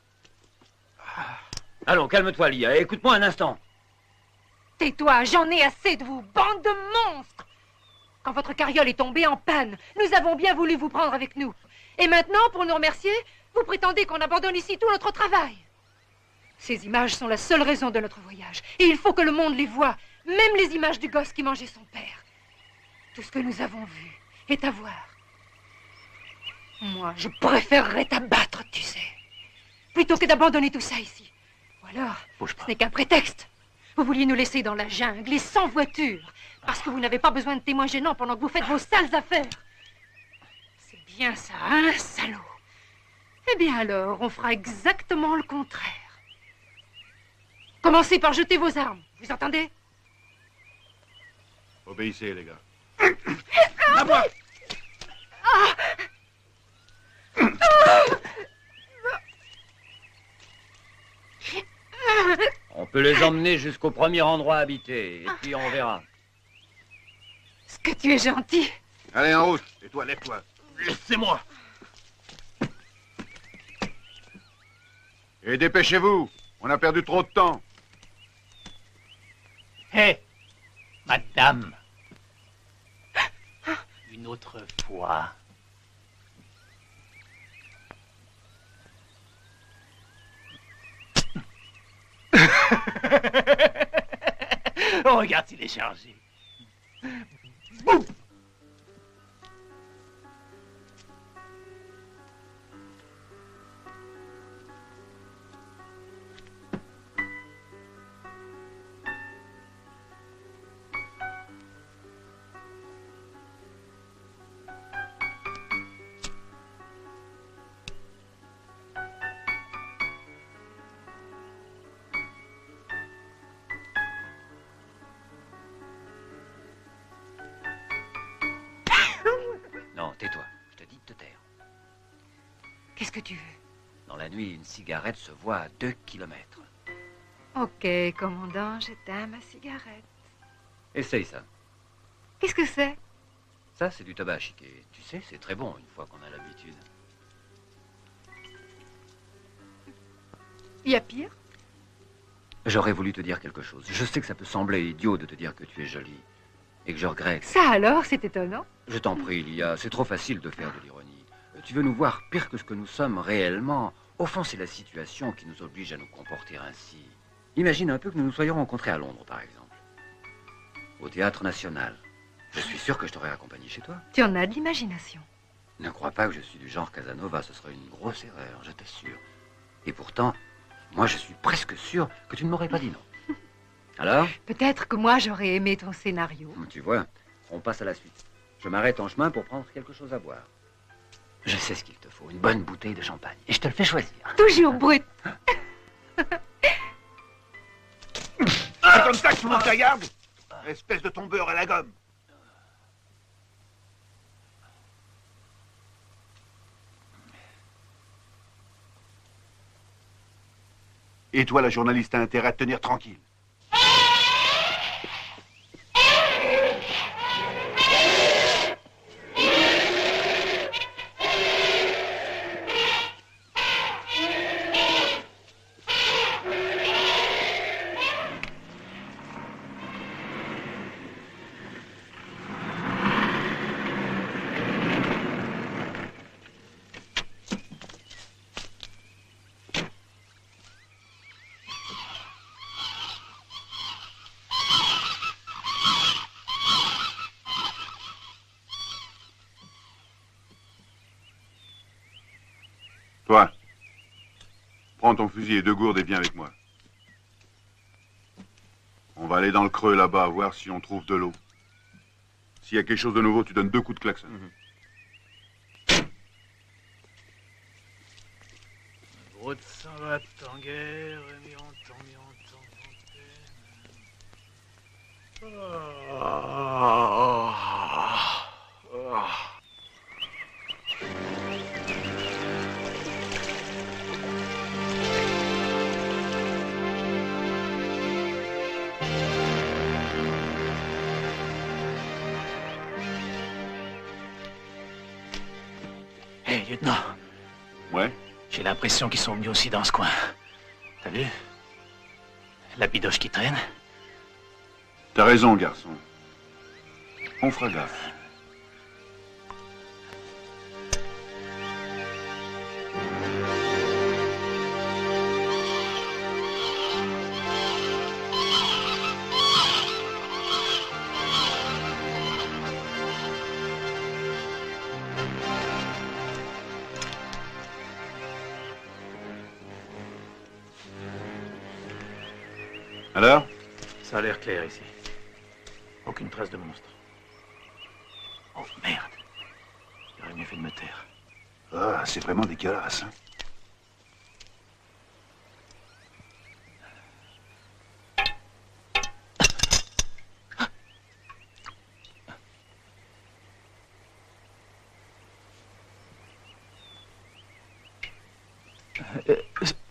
Allons, calme-toi, Lia. Écoute-moi un instant. Tais-toi, j'en ai assez de vous, bande de monstres! Quand votre carriole est tombée en panne, nous avons bien voulu vous prendre avec nous. Et maintenant, pour nous remercier, vous prétendez qu'on abandonne ici tout notre travail. Ces images sont la seule raison de notre voyage. Et il faut que le monde les voie, même les images du gosse qui mangeait son père. Tout ce que nous avons vu est à voir. Moi, je préférerais t'abattre, tu sais, plutôt que d'abandonner tout ça ici. Ou alors, ce n'est qu'un prétexte. Vous vouliez nous laisser dans la jungle et sans voiture, parce que vous n'avez pas besoin de témoins gênants pendant que vous faites vos sales affaires. C'est bien ça, hein, salaud? Eh bien alors, on fera exactement le contraire. Commencez par jeter vos armes, vous entendez? Obéissez, les gars. À moi! On peut les emmener jusqu'au premier endroit habité, et puis on verra. Est-ce que tu es gentil? Allez, en route. Et toi, lève-toi. Laissez-moi! Et dépêchez-vous. On a perdu trop de temps. Hé, madame. Une autre fois. Oh, regarde s'il est chargé. Boum. Non, tais-toi. Je te dis de te taire. Qu'est-ce que tu veux? Dans la nuit, une cigarette se voit à 2 kilomètres. Ok, commandant, j'éteins ma cigarette. Essaye ça. Qu'est-ce que c'est? Ça, c'est du tabac chiqué. Tu sais, c'est très bon une fois qu'on a l'habitude. Il y a pire? J'aurais voulu te dire quelque chose. Je sais que ça peut sembler idiot de te dire que tu es jolie. Et que je regrette. Ça alors, c'est étonnant. Je t'en prie, Lia, c'est trop facile de faire de l'ironie. Tu veux nous voir pire que ce que nous sommes réellement. Au fond, c'est la situation qui nous oblige à nous comporter ainsi. Imagine un peu que nous nous soyons rencontrés à Londres, par exemple. Au Théâtre National. Je suis sûr que je t'aurais accompagné chez toi. Tu en as de l'imagination. Ne crois pas que je suis du genre Casanova, ce serait une grosse erreur, je t'assure. Et pourtant, moi je suis presque sûr que tu ne m'aurais pas dit non. Alors? Peut-être que moi j'aurais aimé ton scénario. Tu vois, on passe à la suite. Je m'arrête en chemin pour prendre quelque chose à boire. Je sais ce qu'il te faut, une bonne bouteille de champagne. Et je te le fais choisir. Toujours brut. C'est comme ça que tu montes ta garde? Espèce de tombeur à la gomme. Et toi, la journaliste, a intérêt à te tenir tranquille. Toi, prends ton fusil et 2 gourdes et viens avec moi. On va aller dans le creux là-bas, voir si on trouve de l'eau. S'il y a quelque chose de nouveau, tu donnes 2 coups de klaxon. Gros de Saint-Vat en guerre, Hé, lieutenant. Ouais? J'ai l'impression qu'ils sont venus aussi dans ce coin. T'as vu? La bidoche qui traîne. T'as raison, garçon. On fera gaffe. Alors? Ça a l'air clair ici. Aucune trace de monstre. Oh merde. J'aurais mieux fait de me taire. Ah, c'est vraiment dégueulasse. Hein?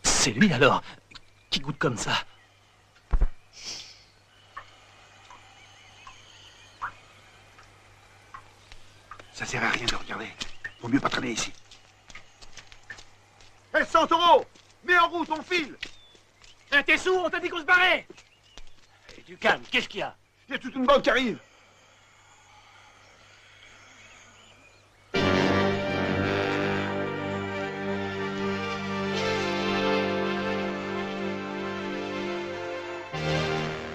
C'est lui alors, qui goûte comme ça. Ça sert à rien de regarder. Vaut mieux pas traîner ici. Hé, Santoro! Mets en route, on file! T'es sourd, on t'a dit qu'on se barrait! Et du calme, qu'est-ce qu'il y a? Il y a toute une bande qui arrive!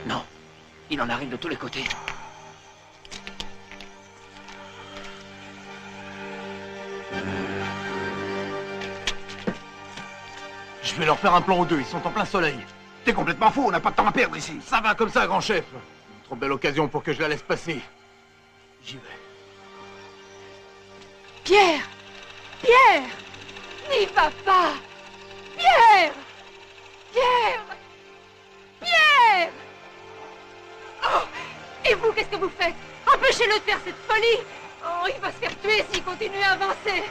Non, il en arrive de tous les côtés. Je vais leur faire un plan aux deux, ils sont en plein soleil. T'es complètement fou, on n'a pas de temps à perdre ici. Ça va comme ça, grand chef. Une trop belle occasion pour que je la laisse passer. J'y vais. Pierre! Pierre! N'y va pas! Pierre! Pierre! Pierre! Oh! Et vous, qu'est-ce que vous faites? Empêchez-le de faire cette folie! Oh, il va se faire tuer s'il continue à avancer!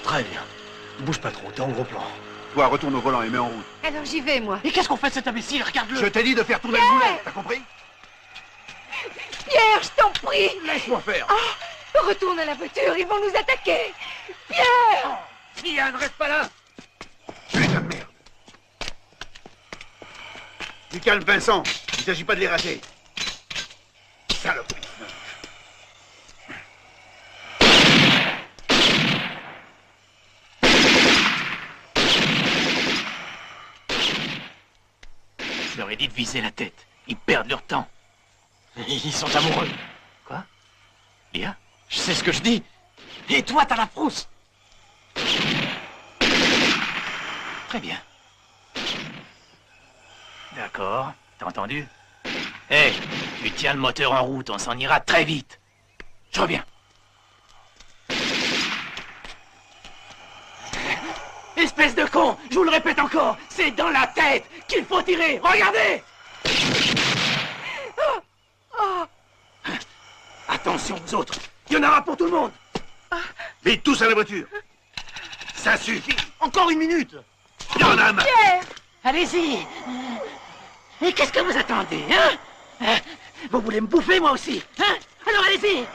Très bien. Bouge pas trop, t'es en gros plan. Toi, retourne au volant et mets en route. Alors j'y vais, moi. Et qu'est-ce qu'on fait de cet imbécile? Regarde-le! Je t'ai dit de faire tourner le boulet, t'as compris? Pierre, je t'en prie! Laisse-moi faire! Ah, retourne à la voiture, ils vont nous attaquer! Pierre! Yann, reste pas là! Putain de merde! Du calme, Vincent. Il s'agit pas de les rater. Saloperie. Je leur ai dit de viser la tête. Ils perdent leur temps. Ils sont amoureux. Quoi? Léa? Je sais ce que je dis. Et toi, t'as la frousse. Très bien. D'accord. T'as entendu? Hé, tu tiens le moteur en route, on s'en ira très vite. Je reviens. Espèce de con, je vous le répète encore, c'est dans la tête qu'il faut tirer. Regardez! Attention, vous autres, il y en aura pour tout le monde. Vite, tous à la voiture. Ça suffit. Encore une minute. Il y en a marre. Pierre! Allez-y. Et qu'est-ce que vous attendez, hein? Vous voulez me bouffer, moi aussi, hein? Alors allez-y.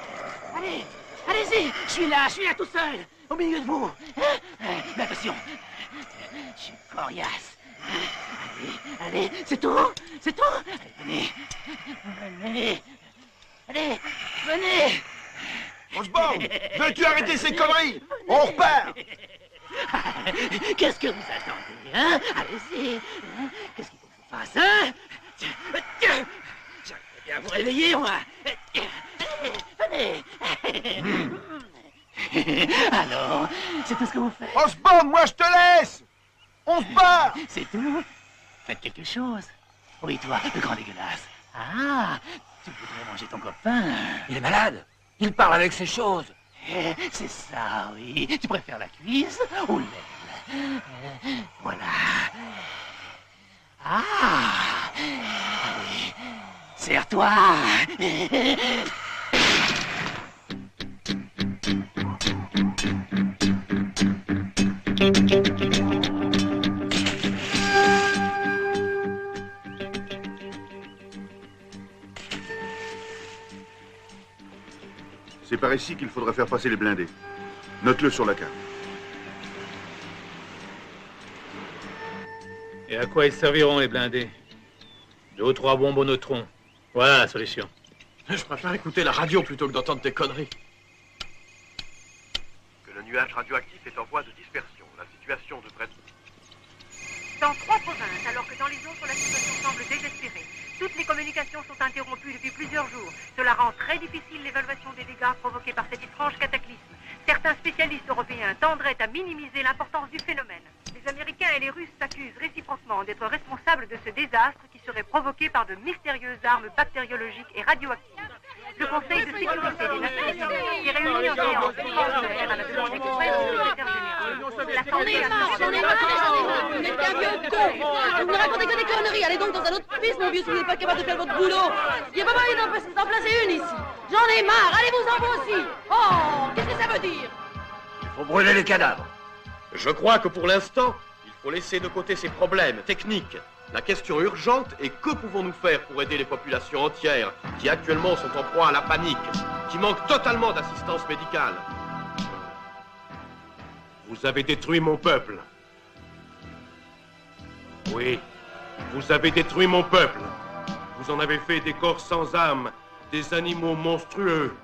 Allez-y. Je suis là tout seul, au milieu de vous. Mais attention, je suis coriace. Allez, c'est tout? Allez, venez. Osborne, veux-tu arrêter ces conneries? On repart. Qu'est-ce que vous attendez, hein? Allez-y. Qu'est-ce qu'il faut que je fasse, hein? J'aimerais bien vous réveiller, moi. Venez. Alors, c'est tout ce que vous faites? Osborne, moi je te laisse. On se barre. C'est tout? Faites quelque chose. Oui, toi, le grand dégueulasse. Ah, tu voudrais manger ton copain. Il est malade. Il parle avec ses choses. C'est ça, oui. Tu préfères la cuisse ou l'aile? Voilà. Ah! Allez, serre-toi. C'est par ici qu'il faudra faire passer les blindés. Note-le sur la carte. Et à quoi ils serviront, les blindés? 2 ou 3 bombes au neutron. Voilà la solution. Je préfère écouter la radio plutôt que d'entendre tes conneries. Que le nuage radioactif est en voie de dispersion. La situation devrait... Dans 3 provinces, alors que dans les autres, la situation semble désespérée. Toutes les communications sont interrompues depuis plusieurs jours. Cela rend très difficile l'évaluation des dégâts provoqués par cet étrange cataclysme. Certains spécialistes européens tendraient à minimiser l'importance du phénomène. Les Américains et les Russes s'accusent réciproquement d'être responsables de ce désastre qui serait provoqué par de mystérieuses armes bactériologiques et radioactives. Le Conseil de sécurité des Nations Unies s'est réuni en séance extraordinaire à la demande expresse du secrétaire général. J'en ai marre. Vous n'êtes qu'un vieux con. Vous me racontez que des conneries. Allez donc dans un autre piste, mon vieux, si vous n'êtes pas capable de faire votre boulot. Il n'y a pas moyen d'en placer une ici. J'en ai marre. Allez-vous-en vous aussi. Oh, qu'est-ce que ça veut dire? Il faut brûler les cadavres. Je crois que pour l'instant, il faut laisser de côté ces problèmes techniques. La question urgente est que pouvons-nous faire pour aider les populations entières qui actuellement sont en proie à la panique, qui manquent totalement d'assistance médicale. Vous avez détruit mon peuple. Oui, vous avez détruit mon peuple. Vous en avez fait des corps sans âme, des animaux monstrueux.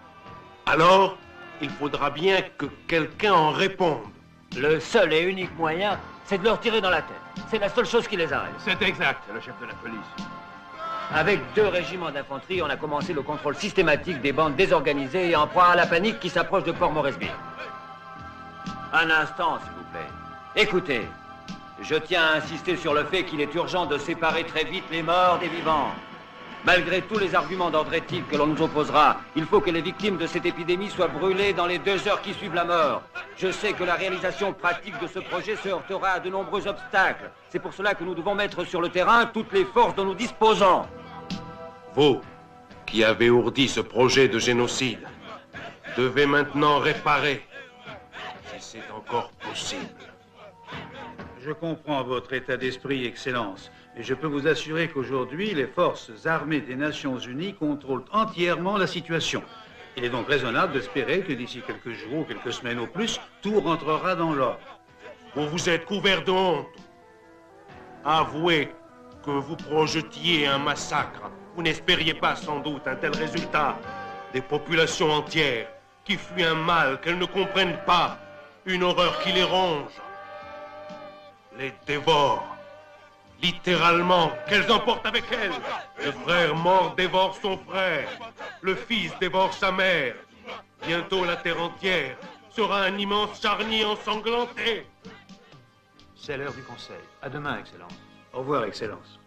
Alors, il faudra bien que quelqu'un en réponde. Le seul et unique moyen, c'est de leur tirer dans la tête. C'est la seule chose qui les arrête. C'est exact, le chef de la police. Avec 2 régiments d'infanterie, on a commencé le contrôle systématique des bandes désorganisées et en proie à la panique qui s'approche de Port-Moresby. Un instant, s'il vous plaît. Écoutez, je tiens à insister sur le fait qu'il est urgent de séparer très vite les morts des vivants. Malgré tous les arguments d'ordre éthique que l'on nous opposera, il faut que les victimes de cette épidémie soient brûlées dans les 2 heures qui suivent la mort. Je sais que la réalisation pratique de ce projet se heurtera à de nombreux obstacles. C'est pour cela que nous devons mettre sur le terrain toutes les forces dont nous disposons. Vous, qui avez ourdi ce projet de génocide, devez maintenant réparer, si c'est encore possible. Je comprends votre état d'esprit, Excellence, mais je peux vous assurer qu'aujourd'hui, les forces armées des Nations Unies contrôlent entièrement la situation. Il est donc raisonnable d'espérer que d'ici quelques jours ou quelques semaines au plus, tout rentrera dans l'ordre. Vous vous êtes couvert de honte. Avouez que vous projetiez un massacre. Vous n'espériez pas sans doute un tel résultat. Des populations entières qui fuient un mal qu'elles ne comprennent pas, une horreur qui les ronge, les dévore. Littéralement, qu'elles emportent avec elles. Le frère mort dévore son frère. Le fils dévore sa mère. Bientôt la terre entière sera un immense charnier ensanglanté. C'est l'heure du conseil. À demain, Excellence. Au revoir, Excellence.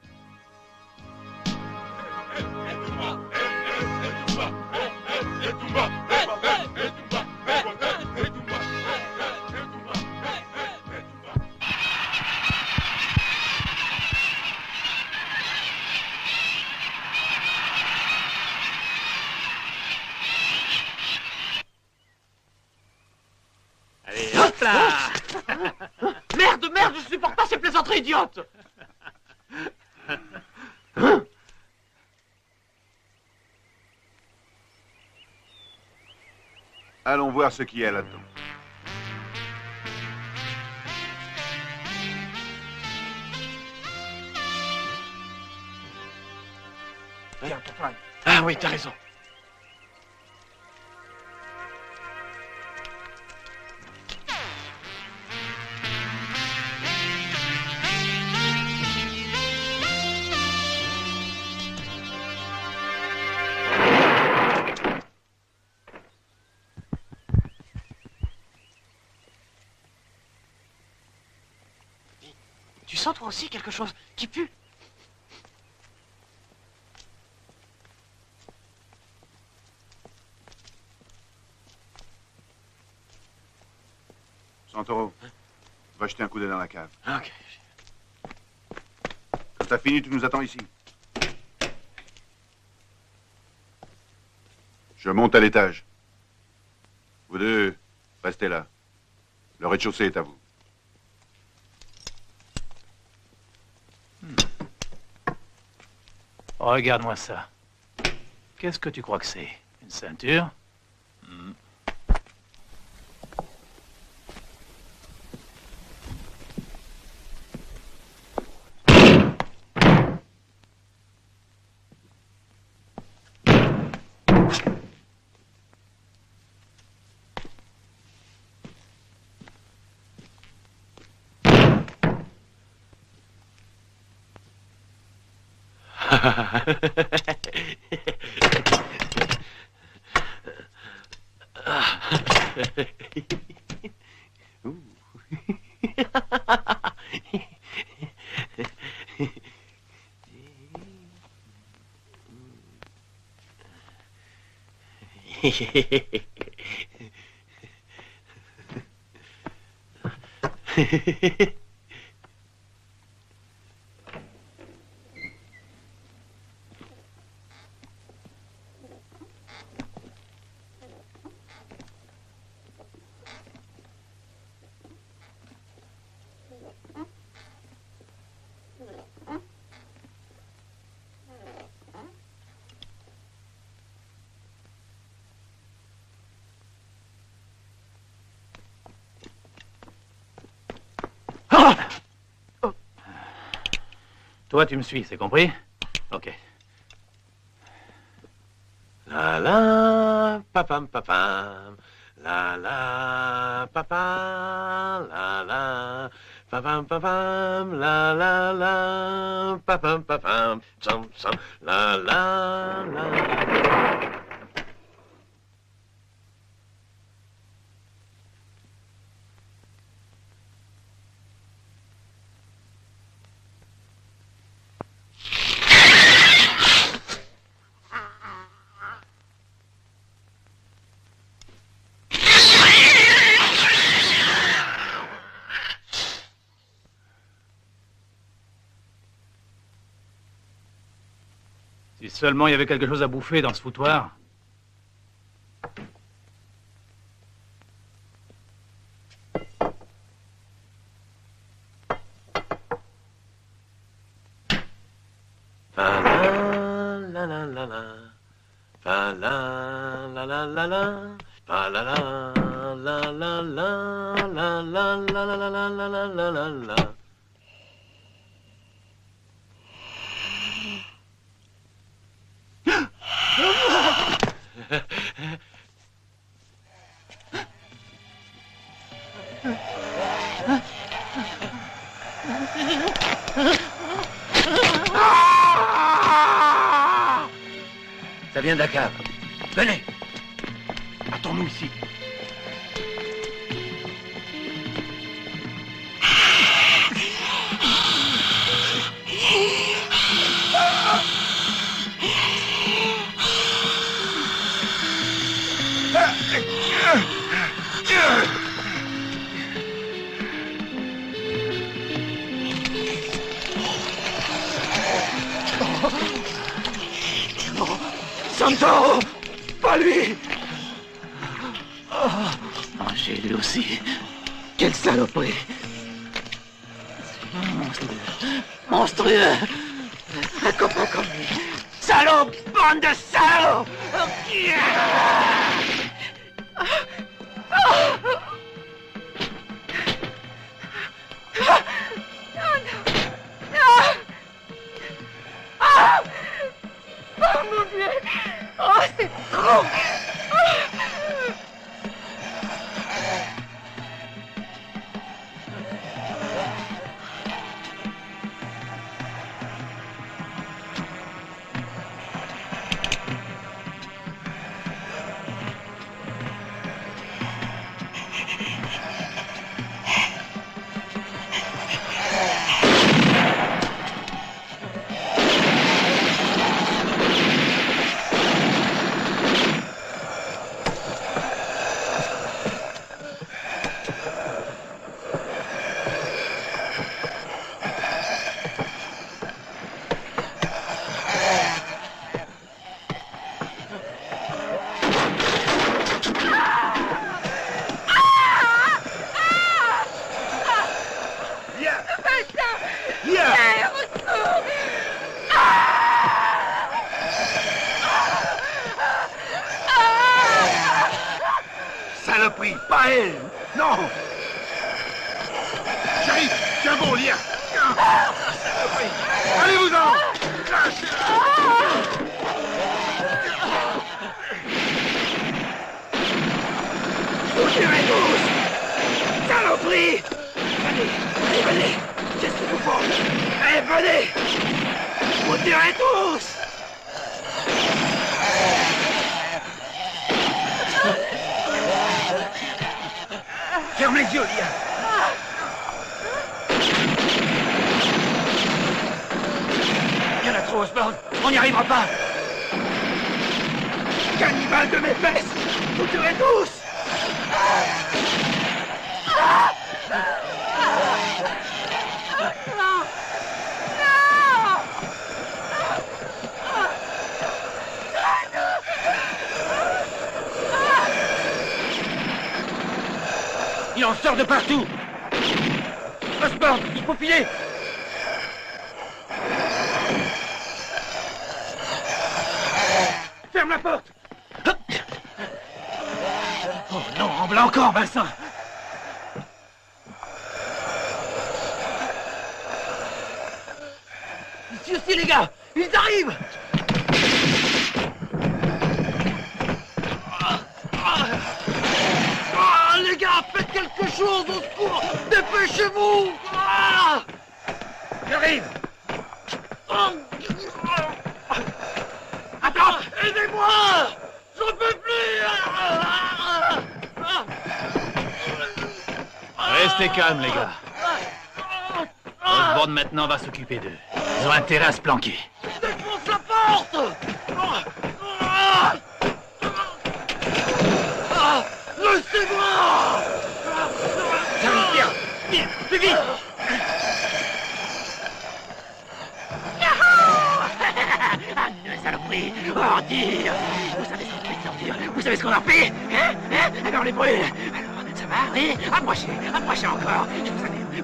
idiote. Hein? Allons voir ce qu'il y a là-dedans. Tiens, ton flingue. Ah oui, t'as raison. Tu sens toi aussi quelque chose qui pue? Santoro, va jeter un coup d'œil dans la cave. Ok. Quand t'as fini, tu nous attends ici. Je monte à l'étage. Vous deux, restez là. Le rez-de-chaussée est à vous. Regarde-moi ça. Qu'est-ce que tu crois que c'est? Une ceinture? Toi, tu me suis, c'est compris? Ok. La la, papam papam, la la, papa, la, papam papam, la, papam papam, sam sam, la. Si seulement il y avait quelque chose à bouffer dans ce foutoir. Ça vient de la cave. Venez. Attends-nous ici. Santoro! Pas lui! J'ai lui aussi. Quelle saloperie! monstrueux. Monstrueux. Un copain comme lui. Salaud, bande de salauds. Oh mon Dieu! Oh, c'est trop! Saloperie, pas elle. Non. J'arrive. Tiens bon, lien. Saloperie. Allez-vous-en. Vous tuerez tous. Saloperie. Venez. Qu'est-ce que vous faites? Allez, venez. Vous tuerez tous. Ferme les yeux, Lia. Il y en a trop, Osborne. On n'y arrivera pas. Cannibale de mes fesses. Vous tuerez tous. Il en sort de partout. Osborne, il faut filer. Ferme la porte. Oh non, en blanc encore, Vincent. Ici aussi, les gars. Ils arrivent. Les gars, faites quelque chose, au secours. Dépêchez-vous. J'arrive. Attends, aidez-moi. J'en peux plus. Restez calmes, les gars. Osborne maintenant va s'occuper d'eux. Ils ont intérêt à se planquer. Défonce la porte. Laissez-moi. J'arrive, viens, plus vite. Ah, saloperie, ordure. Vous savez ce qu'on fait, les ordures? Vous savez ce qu'on en fait? Alors on les brûle. Alors, ça va, oui? Approchez encore.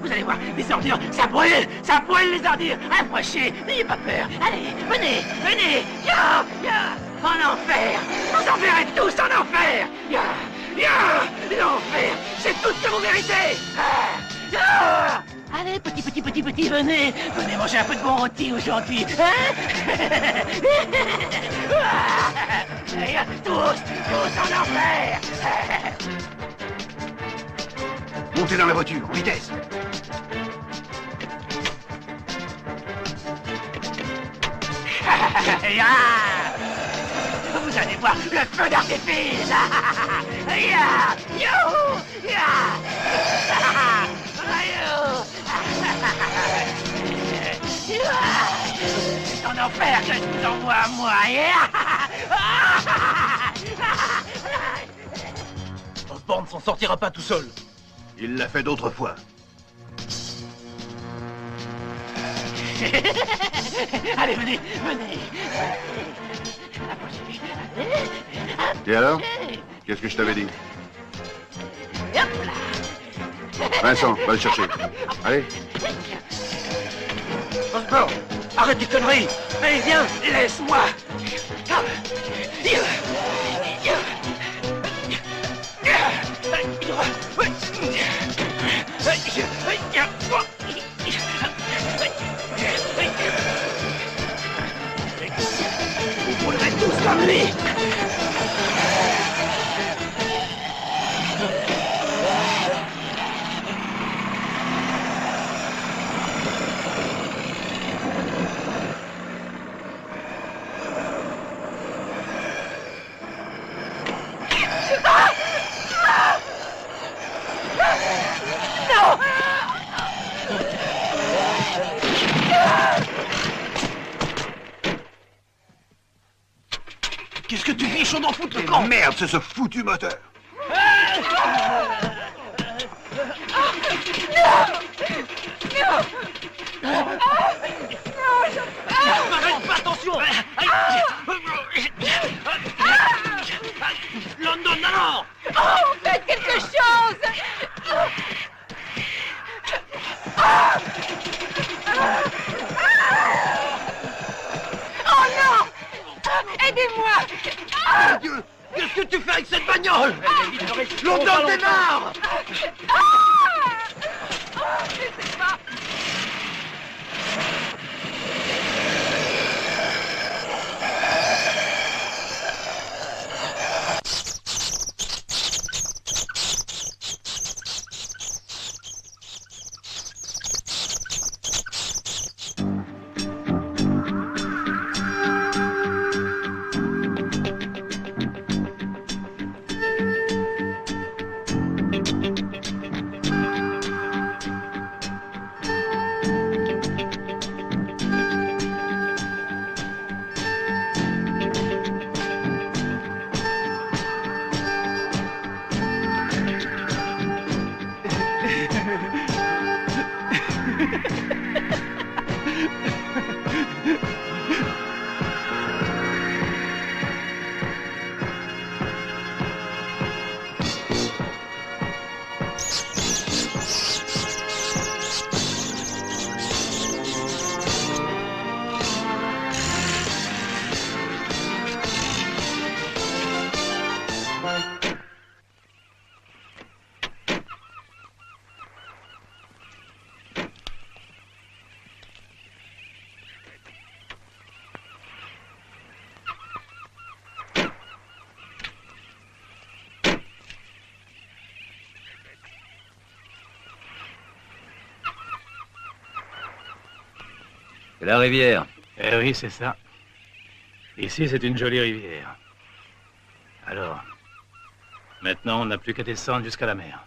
Vous allez voir, les ordures, ça brûle les ordures. Approchez, n'ayez pas peur. Allez, venez. Ya, en enfer. Vous en verrez tous en enfer. L'enfer, c'est tout ce que vous méritez. Allez, petit, venez manger un peu de bon rôti aujourd'hui, tous en enfer. Montez dans la voiture, en vitesse. Vous allez voir le feu d'artifice. C'est en enfer que je vous envoie à moi. Osborne s'en sortira pas tout seul. Il l'a fait d'autres fois. Allez, venez. Et alors? Qu'est-ce que je t'avais dit? Hop là. Vincent, va le chercher. Allez. Bon, arrête tes conneries. Allez, viens, laisse-moi. Vous mourrez tous comme lui. Qu'est-ce que tu fais, chaud d'en foutre le camp? Merde, c'est ce foutu moteur. Arrête, pas attention. London, non. Oh, faites quelque chose. Oh non. Aidez-moi. Dieu, qu'est-ce que tu fais avec cette bagnole? London démarre. Je sais pas. C'est la rivière. Eh oui, c'est ça. Ici, c'est une jolie rivière. Alors, maintenant, on n'a plus qu'à descendre jusqu'à la mer.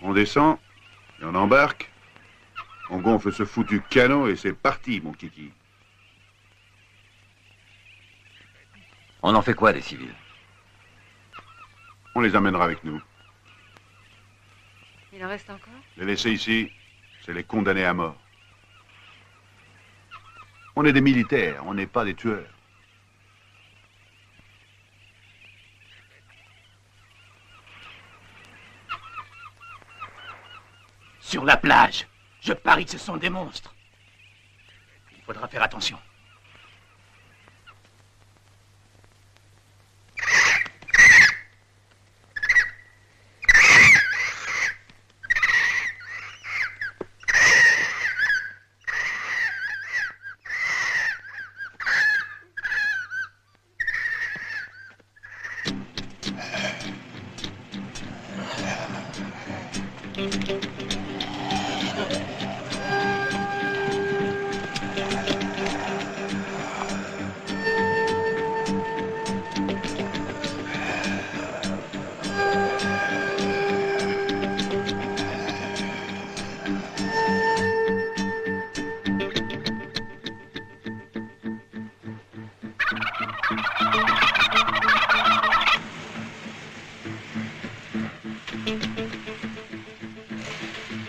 On descend, et on embarque. On gonfle ce foutu canot et c'est parti, mon kiki. On en fait quoi des civils? On les amènera avec nous. Il en reste encore? Les laisser ici, c'est les condamner à mort. On est des militaires, on n'est pas des tueurs. Sur la plage, je parie que ce sont des monstres. Il faudra faire attention.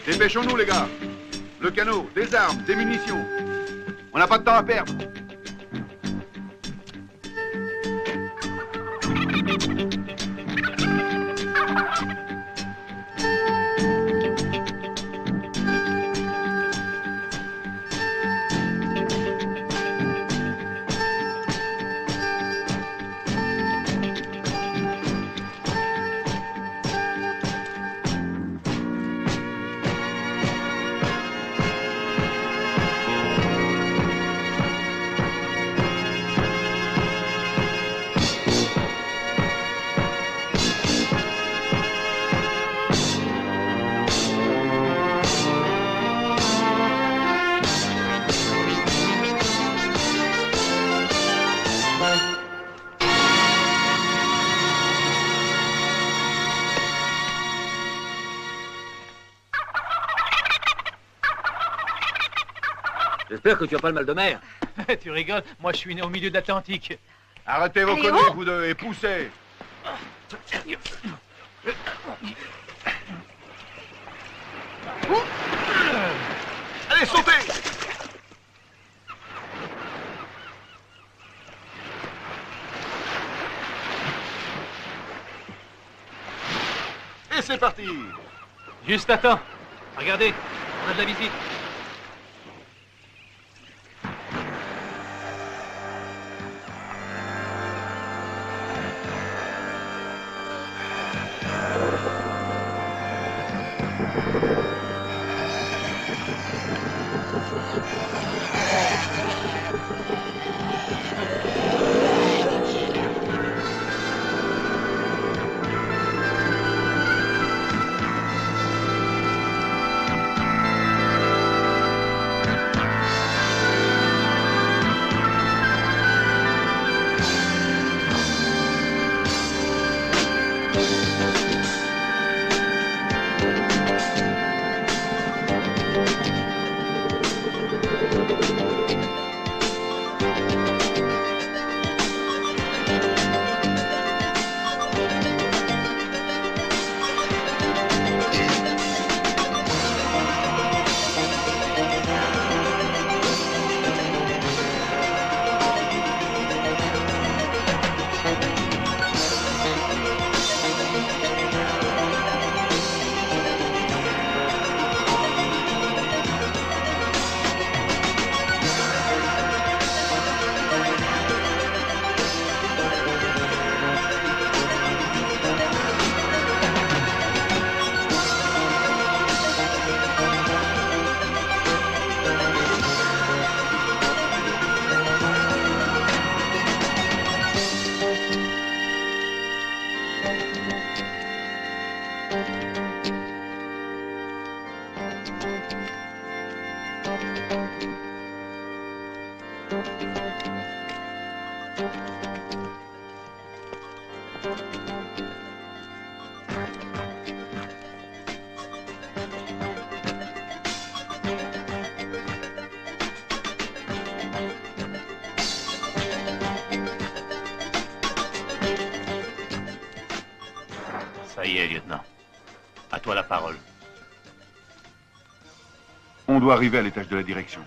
Dépêchons-nous, les gars. Le canot, des armes, des munitions. On n'a pas de temps à perdre. J'espère que tu as pas le mal de mer. Tu rigoles? Moi, je suis né au milieu de l'Atlantique. Arrêtez vos Allez, conneries, oh vous deux, et poussez. Allez, sautez! Et c'est parti. Juste à temps. Regardez, on a de la visite. Ça y est, lieutenant. À toi la parole. On doit arriver à l'étage de la direction.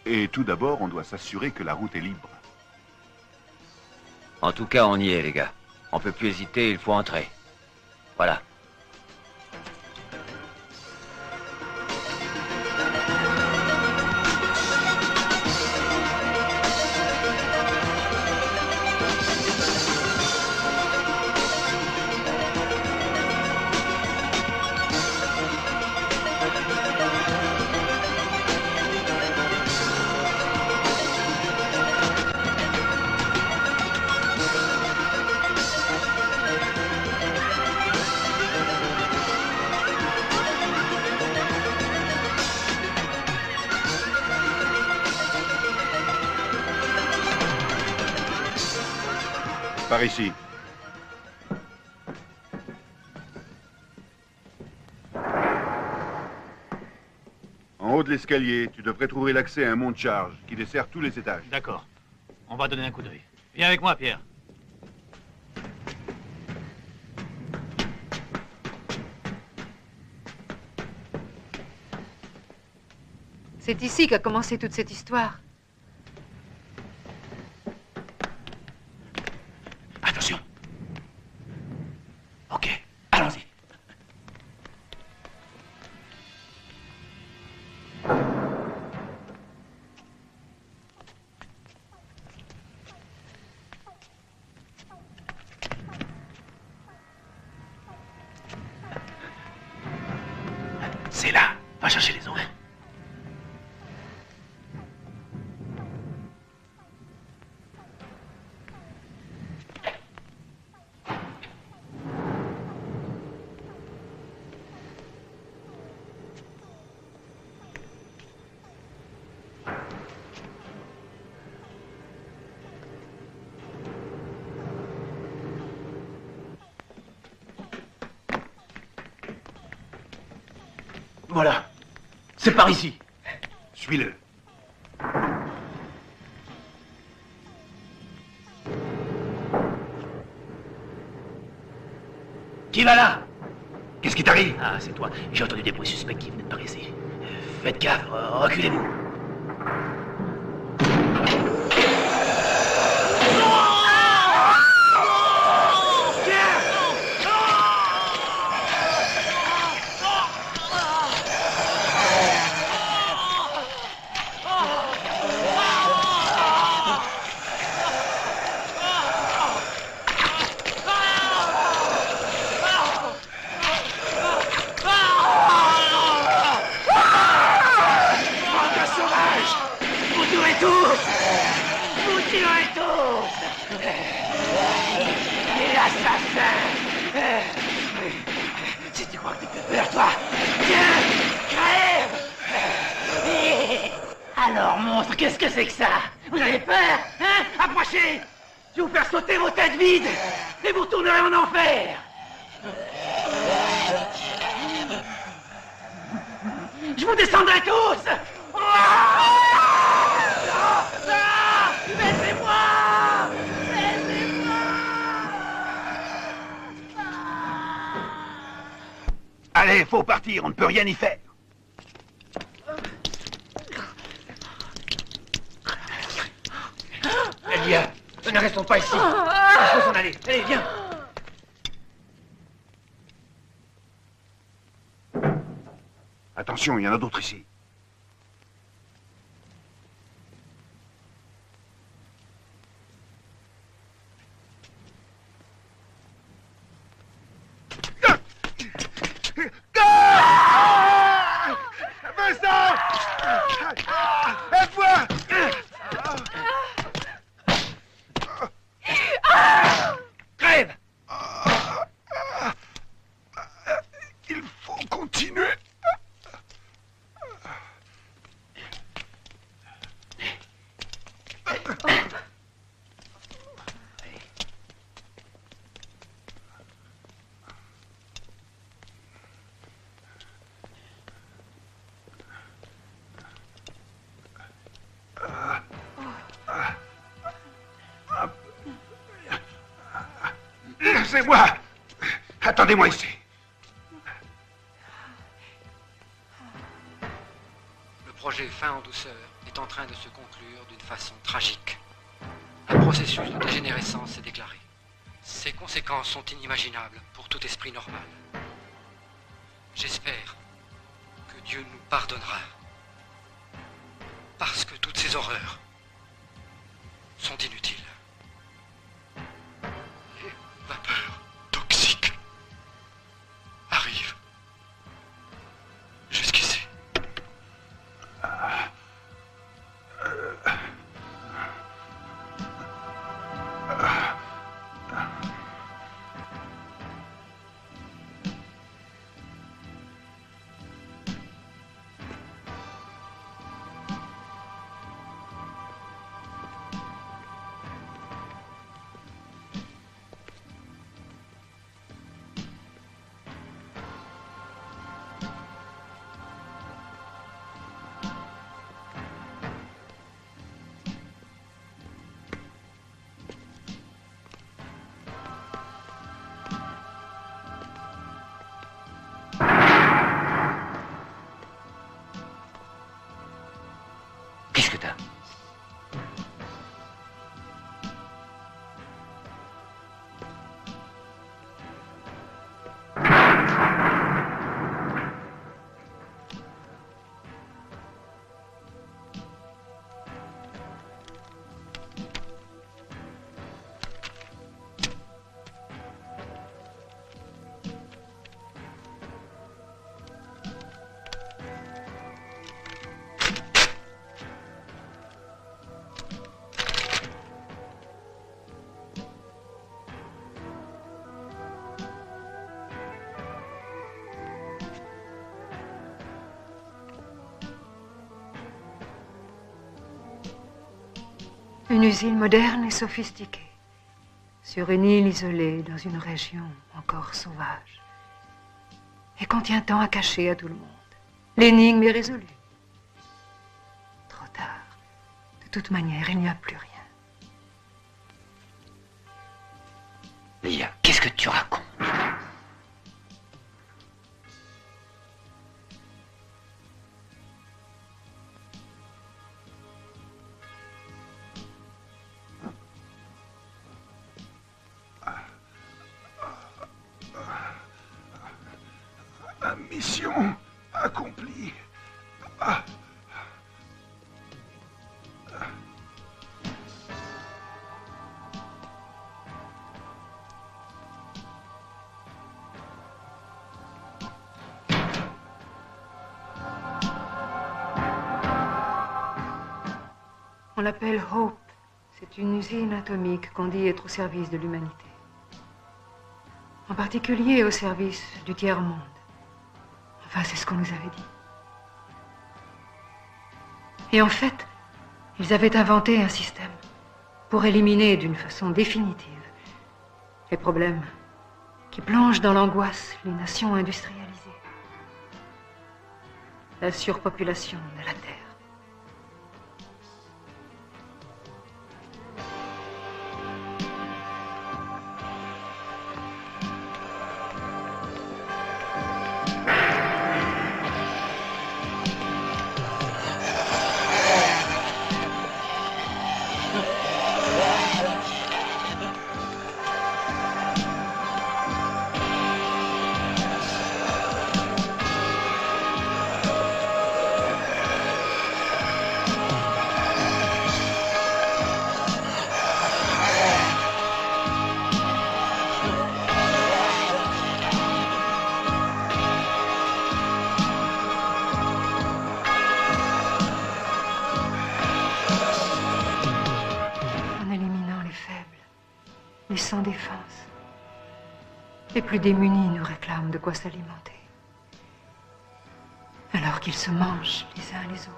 Et tout d'abord, on doit s'assurer que la route est libre. En tout cas, on y est, les gars. On peut plus hésiter, il faut entrer. Voilà. Par ici. En haut de l'escalier, tu devrais trouver l'accès à un mont de charge qui dessert tous les étages. D'accord. On va donner un coup d'œil. Viens avec moi, Pierre. C'est ici qu'a commencé toute cette histoire. Attention. Ok, allons-y. C'est là. Va chercher les autres. Voilà. C'est par ici. Suis-le. Qui va là? Qu'est-ce qui t'arrive? Ah, c'est toi. J'ai entendu des bruits suspects qui venaient de par ici. Faites gaffe, reculez-vous. Si tu crois que tu fais peur, toi, tiens, crève! Alors, monstre, qu'est-ce que c'est que ça? Vous avez peur, hein? Approchez! Je vais vous faire sauter vos têtes vides et vous retournerez en enfer! Je vous descendrai tous! Laissez-moi! Allez, faut partir, on ne peut rien y faire. Elia, ne restons pas ici. Il faut s'en aller. Allez, viens. Attention, il y en a d'autres ici. Vincent! Aide-moi! Crève! Il faut continuer. Laissez-moi. Attendez-moi ici. Le projet Fin en douceur est en train de se conclure d'une façon tragique. Un processus de dégénérescence s'est déclaré. Ses conséquences sont inimaginables pour tout esprit normal. J'espère que Dieu nous pardonnera. Parce que toutes ces horreurs sont inutiles. Les vapeurs toxiques arrivent jusqu'ici. Qu'est-ce que t'as? Une usine moderne et sophistiquée, sur une île isolée dans une région encore sauvage. Et contient tant à cacher à tout le monde. L'énigme est résolue. Trop tard. De toute manière, il n'y a plus rien. Lia, qu'est-ce que tu racontes? Mission accomplie. Ah. On l'appelle Hope. C'est une usine atomique qu'on dit être au service de l'humanité. En particulier au service du tiers-monde. Enfin, c'est ce qu'on nous avait dit. Et en fait, ils avaient inventé un système pour éliminer d'une façon définitive les problèmes qui plongent dans l'angoisse les nations industrialisées. La surpopulation de la Terre. Sans défense. Les plus démunis nous réclament de quoi s'alimenter. Alors qu'ils se mangent les uns les autres.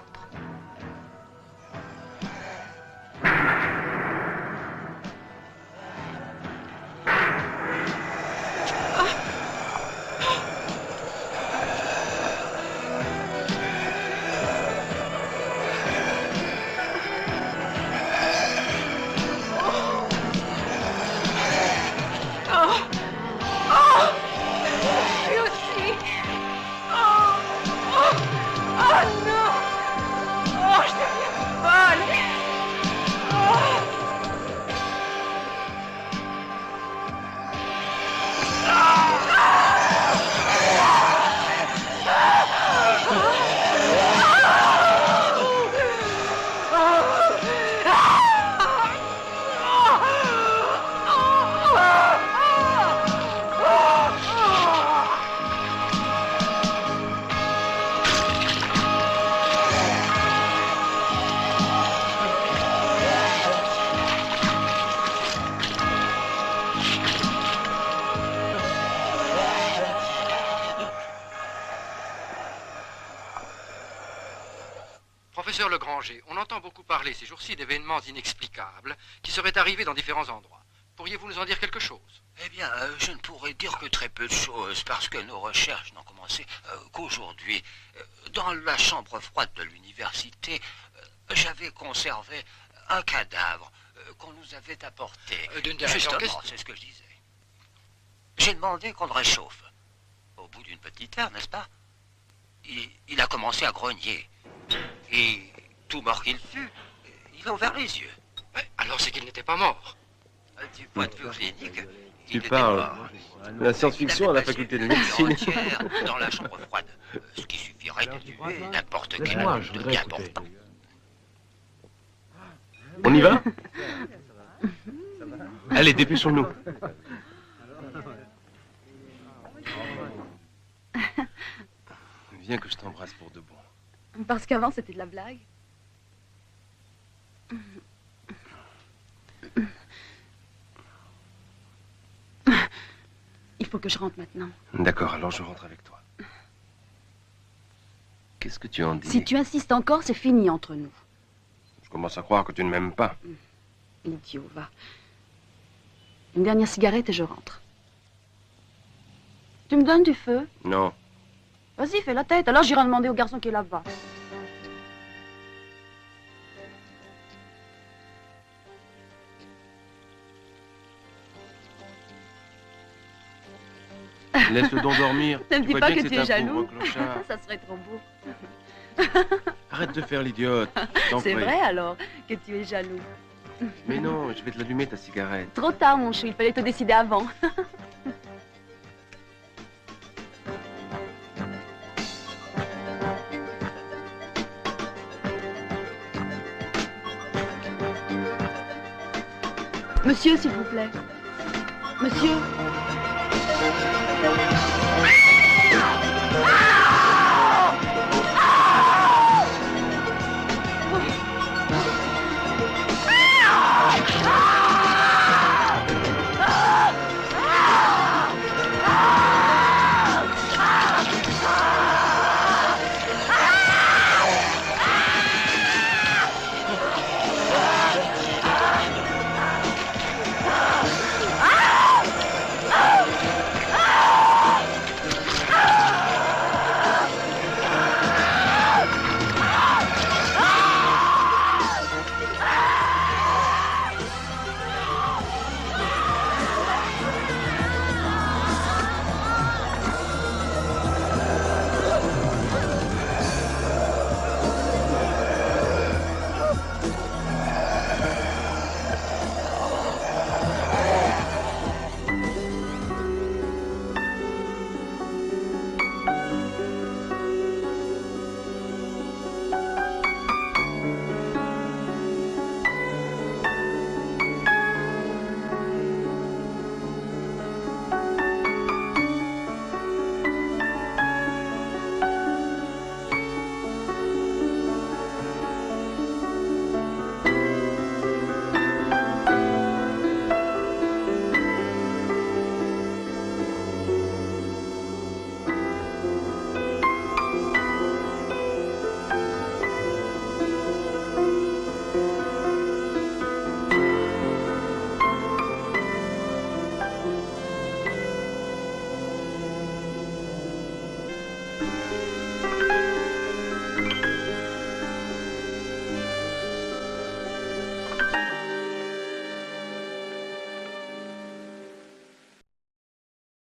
Professeur Legranger, on entend beaucoup parler ces jours-ci d'événements inexplicables qui seraient arrivés dans différents endroits. Pourriez-vous nous en dire quelque chose? Eh bien, je ne pourrais dire que très peu de choses, parce que nos recherches n'ont commencé qu'aujourd'hui. Dans la chambre froide de l'université, j'avais conservé un cadavre qu'on nous avait apporté. Justement, c'est ce que je disais. J'ai demandé qu'on le réchauffe. Au bout d'une petite heure, n'est-ce pas? Il a commencé à grogner. Et, tout mort qu'il fut, il a ouvert les yeux. Alors c'est qu'il n'était pas mort. Du point de vue clinique, Tu parles. La science-fiction à la faculté de médecine. dans la chambre froide, ce qui suffirait de tuer n'importe quel homme de bien portant. On y va? Allez, dépêchons-nous. Viens que je t'embrasse pour de bon. Parce qu'avant, c'était de la blague. Il faut que je rentre maintenant. D'accord, alors je rentre avec toi. Qu'est-ce que tu en dis? Si tu insistes encore, c'est fini entre nous. Je commence à croire que tu ne m'aimes pas. Idiot, va. Une dernière cigarette et je rentre. Tu me donnes du feu? Non. Vas-y, fais la tête. Alors j'irai demander au garçon qui est là-bas. Laisse-le donc dormir. Ne me dis pas que tu es c'est un jaloux. pauvre clochard. Ça serait trop beau. Arrête de faire l'idiote. je t'en C'est prie. vrai alors que tu es jaloux. Mais non, je vais te l'allumer ta cigarette. Trop tard, mon chou. Il fallait te décider avant. Monsieur, s'il vous plaît. Monsieur.